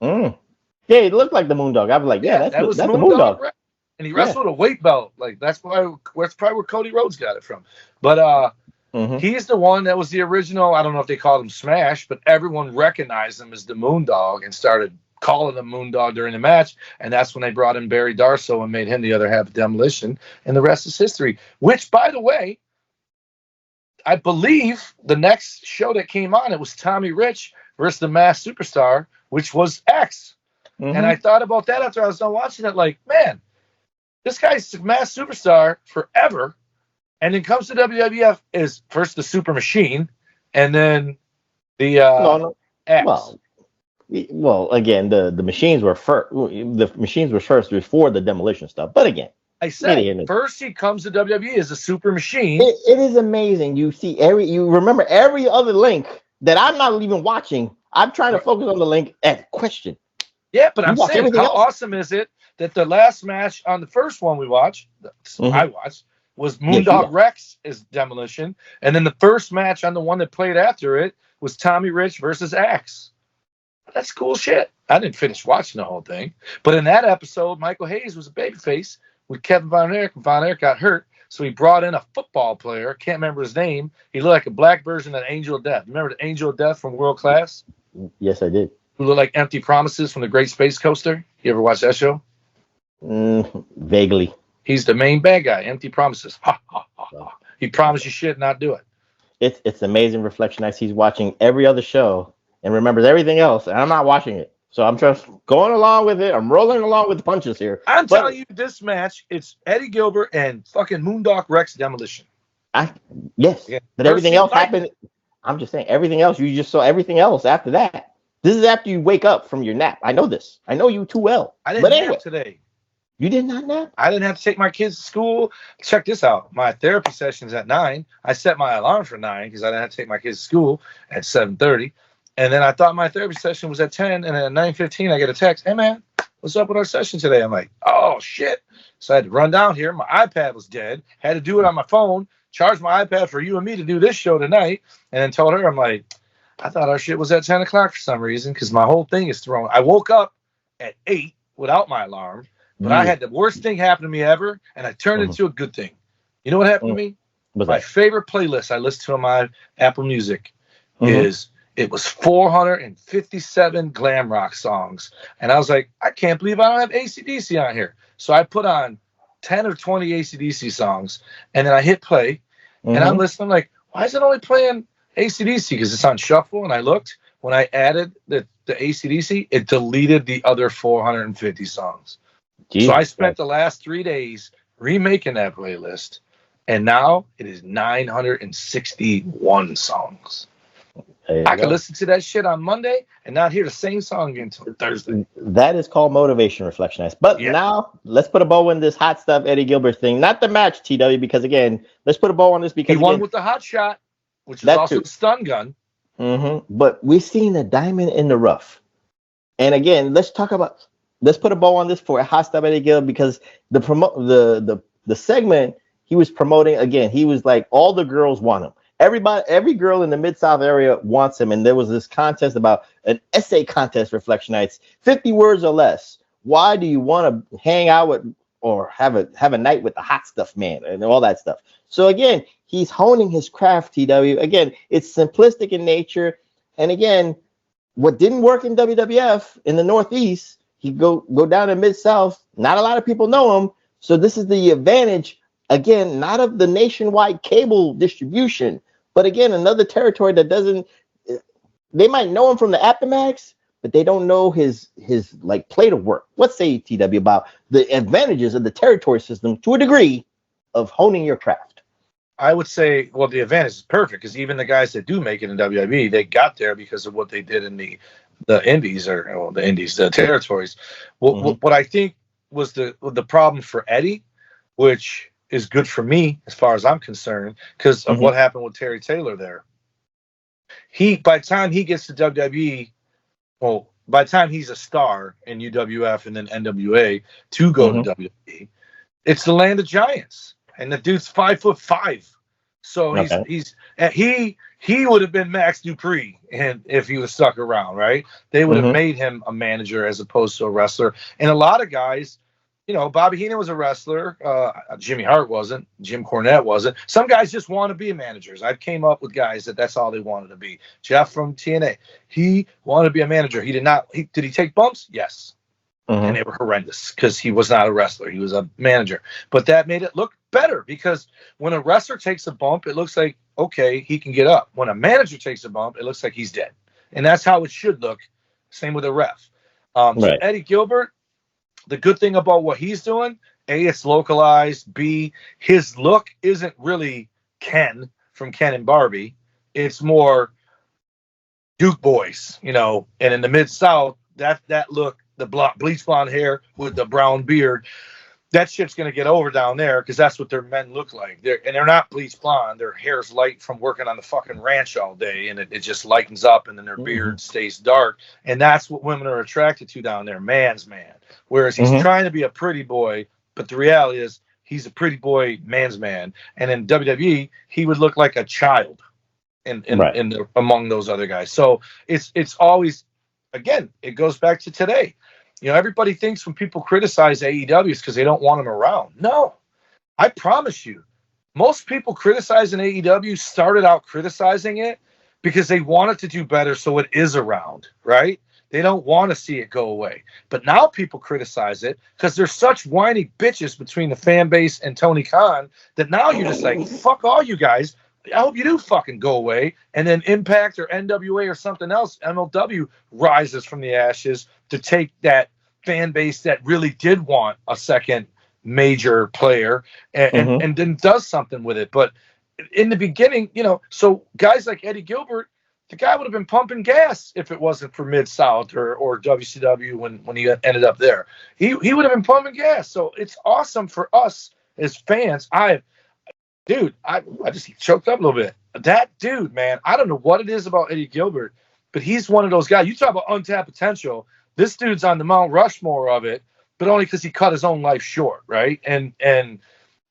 Yeah, it looked like the Moondog. I was like, that's the Moondog. Rex. And he wrestled a weight belt. Like that's probably where Cody Rhodes got it from. But he's the one that was the original. I don't know if they called him Smash, but everyone recognized him as the Moondog and started calling him Moondog during the match. And that's when they brought in Barry Darsow and made him the other half of Demolition. And the rest is history. Which, by the way, I believe the next show that came on, it was Tommy Rich versus the Masked Superstar, which was X. And I thought about that after I was done watching it. Like, man, this guy's the Masked Superstar forever. And then comes to WWF is first the Super Machine, and then the X. Well, again, the machines were first. The machines were first before the Demolition stuff. But again, I said first he comes to WWE as a Super Machine. It is amazing. You see you remember every other link that I'm not even watching. I'm trying to focus on the link at question. Yeah, but I'm saying how awesome is it that the last match on the first one we watched, I watched, was Moondog Rex is Demolition. And then the first match on the one that played after it was Tommy Rich versus Axe. That's cool shit. I didn't finish watching the whole thing. But in that episode, Michael Hayes was a babyface with Kevin Von Erich. And Von Erich got hurt. So he brought in a football player. Can't remember his name. He looked like a black version of Angel of Death. Remember the Angel of Death from World Class? Yes, I did. Who looked like Empty Promises from the Great Space Coaster. You ever watch that show? Vaguely. He's the main bad guy. Empty Promises. Ha, ha, ha, ha. He promised you shit, not do it. It's amazing. Reflectionites. He's watching every other show and remembers everything else, and I'm not watching it. So I'm just going along with it. I'm rolling along with the punches here. I'm telling you, this match, it's Eddie Gilbert and fucking Moondog Rex Demolition. Yes, but everything else happened. I'm just saying, everything else, you just saw everything else after that. This is after you wake up from your nap. I know this. I know you too well. I didn't nap today. You did not nap? I didn't have to take my kids to school. Check this out. My therapy session's at 9. I set my alarm for 9 because I didn't have to take my kids to school at 7:30. And then I thought my therapy session was at 10. And at 9:15, I get a text. Hey, man, what's up with our session today? I'm like, oh, shit. So I had to run down here. My iPad was dead. Had to do it on my phone. Charge my iPad for you and me to do this show tonight. And then told her, I'm like, I thought our shit was at 10 o'clock for some reason because my whole thing is thrown. I woke up at 8 without my alarm. But I had the worst thing happen to me ever, and I turned it into a good thing. You know what happened to me? My favorite playlist I listen to on my Apple Music was 457 glam rock songs. And I was like, I can't believe I don't have AC/DC on here. So I put on 10 or 20 AC/DC songs, and then I hit play, and I'm listening. I'm like, why is it only playing AC/DC? Because it's on shuffle, and I looked. When I added the AC/DC, it deleted the other 450 songs. Jesus, so I spent the last 3 days remaking that playlist, and now it is 961 songs. I can listen to that shit on Monday and not hear the same song again until Thursday. That is called motivation, Reflectionites. But now let's put a bow in this hot stuff Eddie Gilbert thing. Not the match, TW, because again, let's put a bow on this because he won with the hot shot, which is also the stun gun. But we've seen a diamond in the rough. And again, let's put a bow on this for a hot stuff Eddie Gilbert because the segment he was promoting, again, he was like, all the girls want him. Every girl in the Mid-South area wants him. And there was this contest about an essay contest, Reflectionites, 50 words or less. Why do you want to hang out with or have a night with the hot stuff man and all that stuff? So again, he's honing his craft, TW. Again, it's simplistic in nature. And again, what didn't work in WWF in the Northeast, he go down to Mid-South. Not a lot of people know him. So this is the advantage, again, not of the nationwide cable distribution, but again, another territory that doesn't, they might know him from the Appomattox, but they don't know his like plate of work. Let's say, TW, about the advantages of the territory system to a degree of honing your craft. I would say, well, the advantage is perfect because even the guys that do make it in WWE, they got there because of what they did in the indies the territories. What I think was the problem for Eddie, which is good for me as far as I'm concerned, because of what happened with Terry Taylor there. By the time he gets to WWE, well, by the time he's a star in UWF and then NWA to go to WWE, it's the land of giants. And the dude's 5'5". So he would have been Max Dupree and if he was stuck around, right? They would have made him a manager as opposed to a wrestler. And a lot of guys, Bobby Heenan was a wrestler. Jimmy Hart wasn't. Jim Cornette wasn't. Some guys just want to be managers. I came up with guys that's all they wanted to be. Jeff from TNA, he wanted to be a manager. He did not. Did he take bumps? Yes. And they were horrendous because he was not a wrestler. He was a manager. But that made it look better because when a wrestler takes a bump, it looks like, okay, he can get up. When a manager takes a bump, it looks like he's dead. And that's how it should look. Same with a ref. So Eddie Gilbert, the good thing about what he's doing, A, it's localized. B, his look isn't really Ken from Ken and Barbie. It's more Duke Boys, and in the Mid-South, that look, the bleach blonde hair with the brown beard, that shit's going to get over down there because that's what their men look like. They're not bleach blonde. Their hair's light from working on the fucking ranch all day, and it just lightens up, and then their beard stays dark. And that's what women are attracted to down there, man's man. Whereas he's trying to be a pretty boy, but the reality is he's a pretty boy, man's man. And in WWE, he would look like a child among those other guys. So it's always, again, it goes back to today. Everybody thinks when people criticize AEW it's because they don't want them around. No, I promise you, most people criticizing AEW started out criticizing it because they want it to do better so it is around, right? They don't want to see it go away. But now people criticize it because there's such whiny bitches between the fan base and Tony Khan that now you're just like, fuck all you guys. I hope you do fucking go away. And then Impact or NWA or something else, MLW, rises from the ashes to take that fan base that really did want a second major player and then does something with it. But in the beginning, so guys like Eddie Gilbert, the guy would have been pumping gas if it wasn't for Mid-South or WCW when he ended up there. He would have been pumping gas. So it's awesome for us as fans. I just choked up a little bit. That dude, man, I don't know what it is about Eddie Gilbert, but he's one of those guys. You talk about untapped potential. This dude's on the Mount Rushmore of it, but only because he cut his own life short, right? And then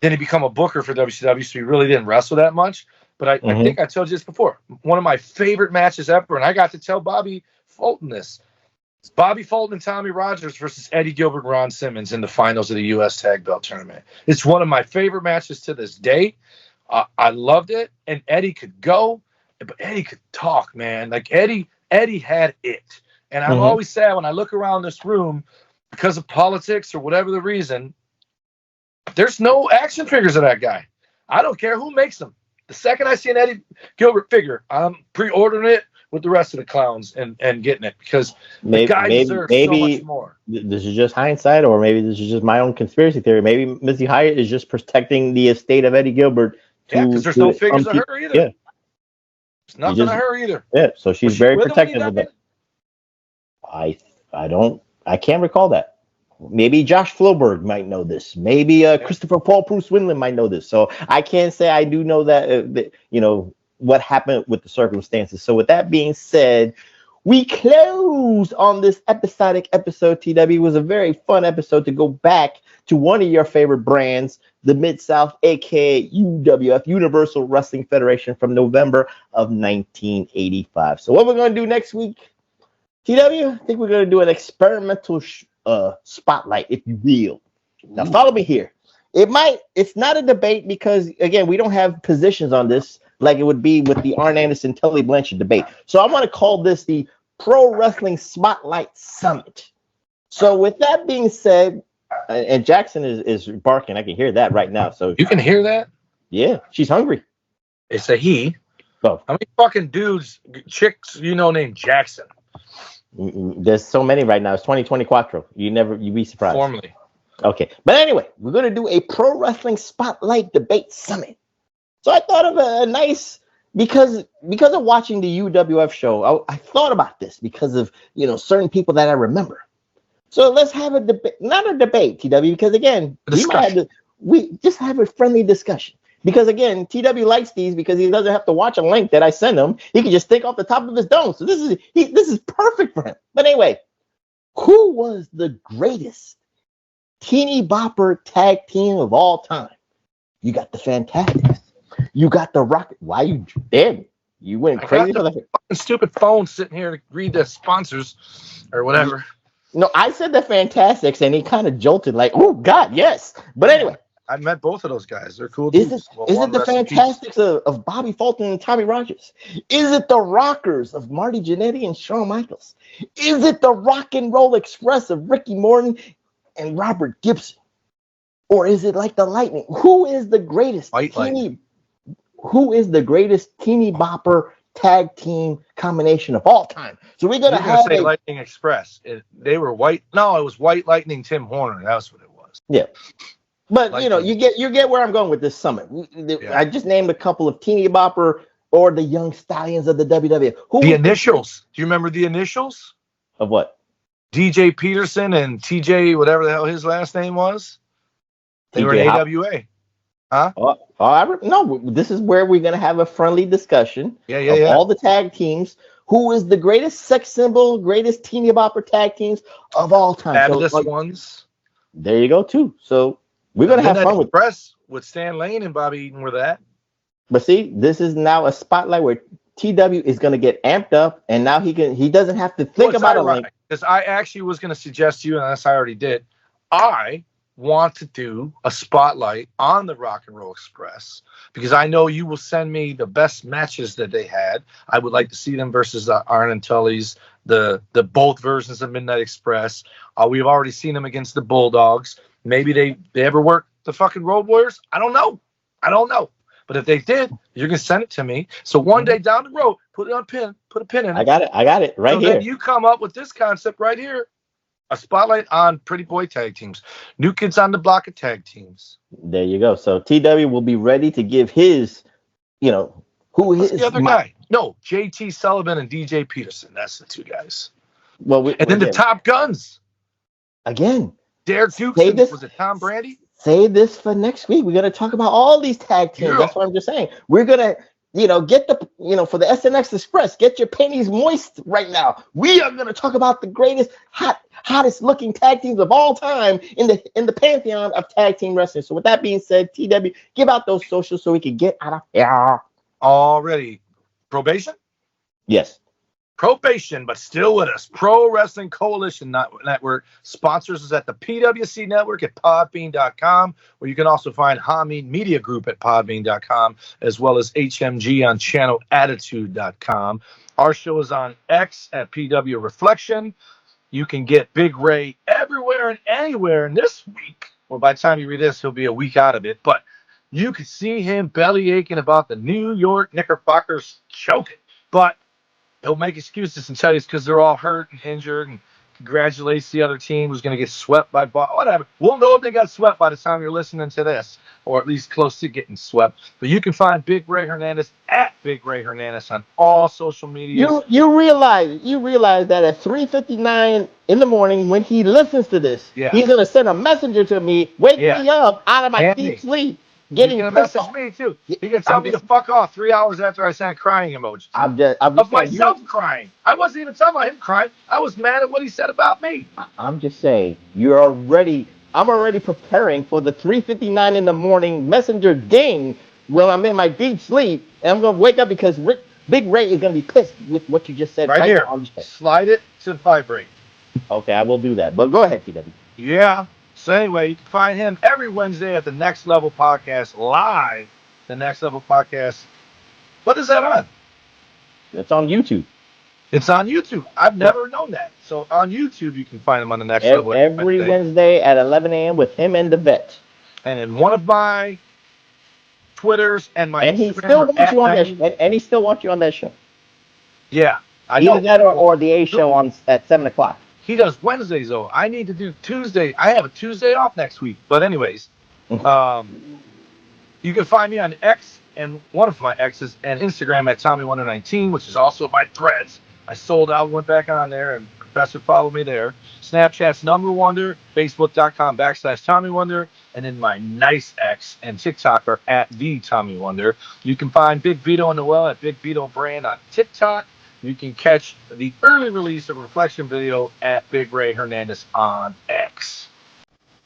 he became a booker for WCW, so he really didn't wrestle that much. But I think I told you this before. One of my favorite matches ever, and I got to tell Bobby Fulton this. It's Bobby Fulton and Tommy Rogers versus Eddie Gilbert and Ron Simmons in the finals of the U.S. Tag Belt Tournament. It's one of my favorite matches to this day. I loved it, and Eddie could go, but Eddie could talk, man. Like Eddie had it. And I'm always sad when I look around this room because of politics or whatever the reason, there's no action figures of that guy. I don't care who makes them. The second I see an Eddie Gilbert figure, I'm pre-ordering it with the rest of the clowns and getting it because the guy deserves so much more. This is just hindsight, or maybe this is just my own conspiracy theory. Maybe Missy Hyatt is just protecting the estate of Eddie Gilbert. Because there's no figures of her either. Yeah. There's nothing of her either. Yeah, so she's very protective of it. I can't recall that. Maybe Josh Floberg might know this. Maybe Christopher Paul Bruce Windland might know this. So I can't say I do know that, what happened with the circumstances. So with that being said, we close on this episodic episode, TW. It was a very fun episode to go back to one of your favorite brands, the Mid-South, aka UWF, Universal Wrestling Federation, from November of 1985. So what we're going to do next week, TW, I think we're going to do an experimental spotlight, if you will. Now follow me here. It's not a debate because, again, we don't have positions on this like it would be with the Arn Anderson Tully Blanchard debate. So I want to call this the Pro Wrestling Spotlight Summit. So with that being said, and Jackson is barking. I can hear that right now. So you can hear that? Yeah, she's hungry. It's a he. Oh. How many fucking dudes, chicks, named Jackson? There's so many right now. It's 2020 Cuatro. You'd be surprised. Formally. Okay. But anyway, we're going to do a Pro Wrestling Spotlight Debate Summit. So I thought of a nice, because of watching the UWF show, I thought about this because of, certain people that I remember. So let's have a debate, not a debate, TW, because again, we just have a friendly discussion. Because again, TW likes these because he doesn't have to watch a link that I send him. He can just think off the top of his dome. So this is perfect for him. But anyway, who was the greatest teeny bopper tag team of all time? You got the Fantastics. You got the Rocket. Why you dead? You went crazy for the fucking stupid phone sitting here to read the sponsors or whatever. No, I said the Fantastics, and he kind of jolted like, oh, God, yes. But anyway. I met both of those guys. They're cool Is dudes. it the Fantastics of Bobby Fulton and Tommy Rogers? Is it the Rockers of Marty Jannetty and Shawn Michaels? Is it the Rock and Roll Express of Ricky Morton and Robert Gibson? Or is it like the Lightning? Who is the greatest teeny bopper tag team combination of all time? So we're gonna have say Lightning Express. They were white. No, it was White Lightning Tim Horner. That's what it was. Yeah, but you get where I'm going with this summit. I just named a couple of teeny bopper or the young stallions of the WWF. The initials. Do you remember the initials of what? DJ Peterson and TJ, whatever the hell his last name was. They were in AWA. Huh? No, this is where we're going to have a friendly discussion of all the tag teams. Who is the greatest sex symbol, greatest teeny bopper tag teams of all time? Fabulous ones. There you go, too. So we're going to have fun with Stan Lane and Bobby Eaton were that. But see, this is now a spotlight where TW is going to get amped up, and now he doesn't have to think about it. Because I actually was going to suggest to you, unless I already did, I want to do a spotlight on the Rock and Roll Express because I know you will send me the best matches that they had. I would like to see them versus the Arn and Tully's, the both versions of Midnight Express. We've already seen them against the Bulldogs. Maybe they ever worked the fucking Road Warriors. I don't know. But if they did, you're gonna send it to me. So one day down the road, put a pin in it. I got it right here. Then you come up with this concept right here. A spotlight on Pretty Boy tag teams. New Kids on the Block of tag teams. There you go. So TW will be ready to give his, who is the other guy? No, JT Sullivan and DJ Peterson. That's the two guys. Well, and then the Top Guns. Again. Derek Dukes. Was it Tom Brady? Save this for next week. We're going to talk about all these tag teams. Yeah. That's what I'm just saying. We're going to, get the, for the SNX Express, get your panties moist right now. We are going to talk about the greatest, hottest looking tag teams of all time in the pantheon of tag team wrestling. So with that being said, TW, give out those socials so we can get out of here. Already. Probation? Yes. Probation, but still with us. Pro Wrestling Coalition Network sponsors us at the PWC Network at podbean.com, where you can also find Hameen Media Group at podbean.com, as well as HMG on channelattitude.com. Our show is on X at PW Reflection. You can get Big Ray everywhere and anywhere. And this week, well, by the time you read this, he'll be a week out of it, but you can see him belly aching about the New York Knickerbockers choking. But he'll make excuses and tell you it's because they're all hurt and injured and congratulates the other team who's going to get swept by whatever. We'll know if they got swept by the time you're listening to this, or at least close to getting swept. But you can find Big Ray Hernandez at Big Ray Hernandez on all social media. You realize that at 3:59 in the morning when he listens to this, he's going to send a messenger to me, wake me up out of my deep sleep. getting can pissed message off. me too. He can tell me to fuck off 3 hours after I sent crying emojis. I'm just Of saying, myself crying. I wasn't even talking about him crying. I was mad at what he said about me. I'm just saying, I'm already preparing for the 3:59 in the morning messenger ding when I'm in my deep sleep, and I'm gonna wake up because Big Ray is gonna be pissed with what you just said Right here. on the show. Slide it to vibrate. Okay, I will do that. But go ahead, TW. Yeah. So anyway, you can find him every Wednesday at the Next Level Podcast live. The Next Level Podcast. What is that on? It's on YouTube. It's on YouTube. I've never known that. So on YouTube, you can find him on the Next Level Every Wednesday at 11 a.m. with him and the vet. And in one of my Twitters and my And he Instagram still are wants you on that. at And he still wants you on that show. Yeah, I Either know. that or the A show at 7 o'clock. He does Wednesdays though. I need to do Tuesday. I have a Tuesday off next week. But anyways, you can find me on X and one of my X's and Instagram at Tommy119, which is also my threads. I sold out, went back on there, and Professor followed me there. Snapchat's Number Wonder, Facebook.com/Tommy Wonder, and then my nice X and TikTok are at the Tommy Wonder. You can find Big Vito and Noel at Big Vito Brand on TikTok. You can catch the early release of Reflection video at Big Ray Hernandez on X.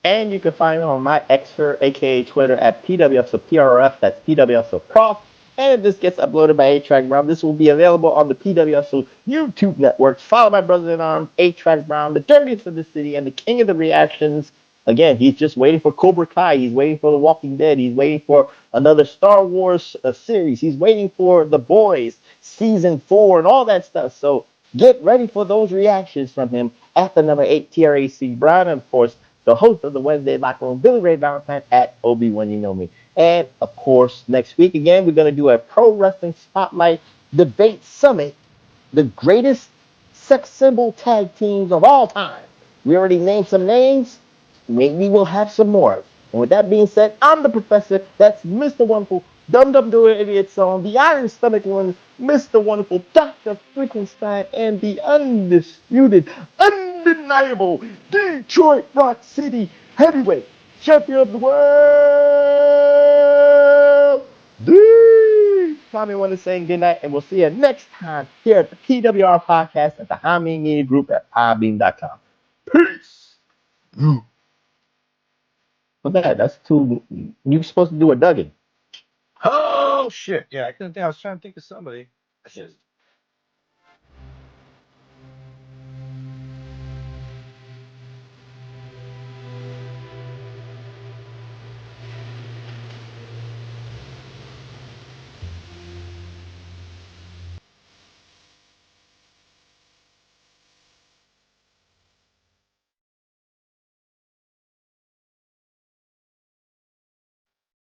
And you can find me on my Xer, aka Twitter, at PWSOPRF. That's PWSOPROF. And if this gets uploaded by A-Track Brown, this will be available on the PWSO YouTube network. Follow my brother in arms, A-Track Brown, the dirtiest of the city and the king of the reactions. Again, he's just waiting for Cobra Kai. He's waiting for The Walking Dead. He's waiting for another Star Wars series. He's waiting for The Boys season 4 and all that stuff. So get ready for those reactions from him at the number 8 TRAC Brown. And of course, the host of the Wednesday Locker Room, Billy Ray Valentine at Obi-Wan You Know Me. And of course, next week again, we're going to do a pro wrestling spotlight debate summit, the greatest sex symbol tag teams of all time. We already named some names. Maybe we'll have some more. And with that being said, I'm the professor. That's Mr. Wonderful, Dum Dum Do It Idiot Song, the Iron Stomach One, Mr. Wonderful, Dr. Frankenstein, and the undisputed, undeniable Detroit Rock City Heavyweight Champion of the world, Tommy Wonder saying good night, and we'll see you next time here at the PWR Podcast at the Hameen Media Group at podbean.com. Peace. What's that? That's too. You're supposed to do a Duggan. Oh shit! Yeah, I was trying to think of somebody. I should.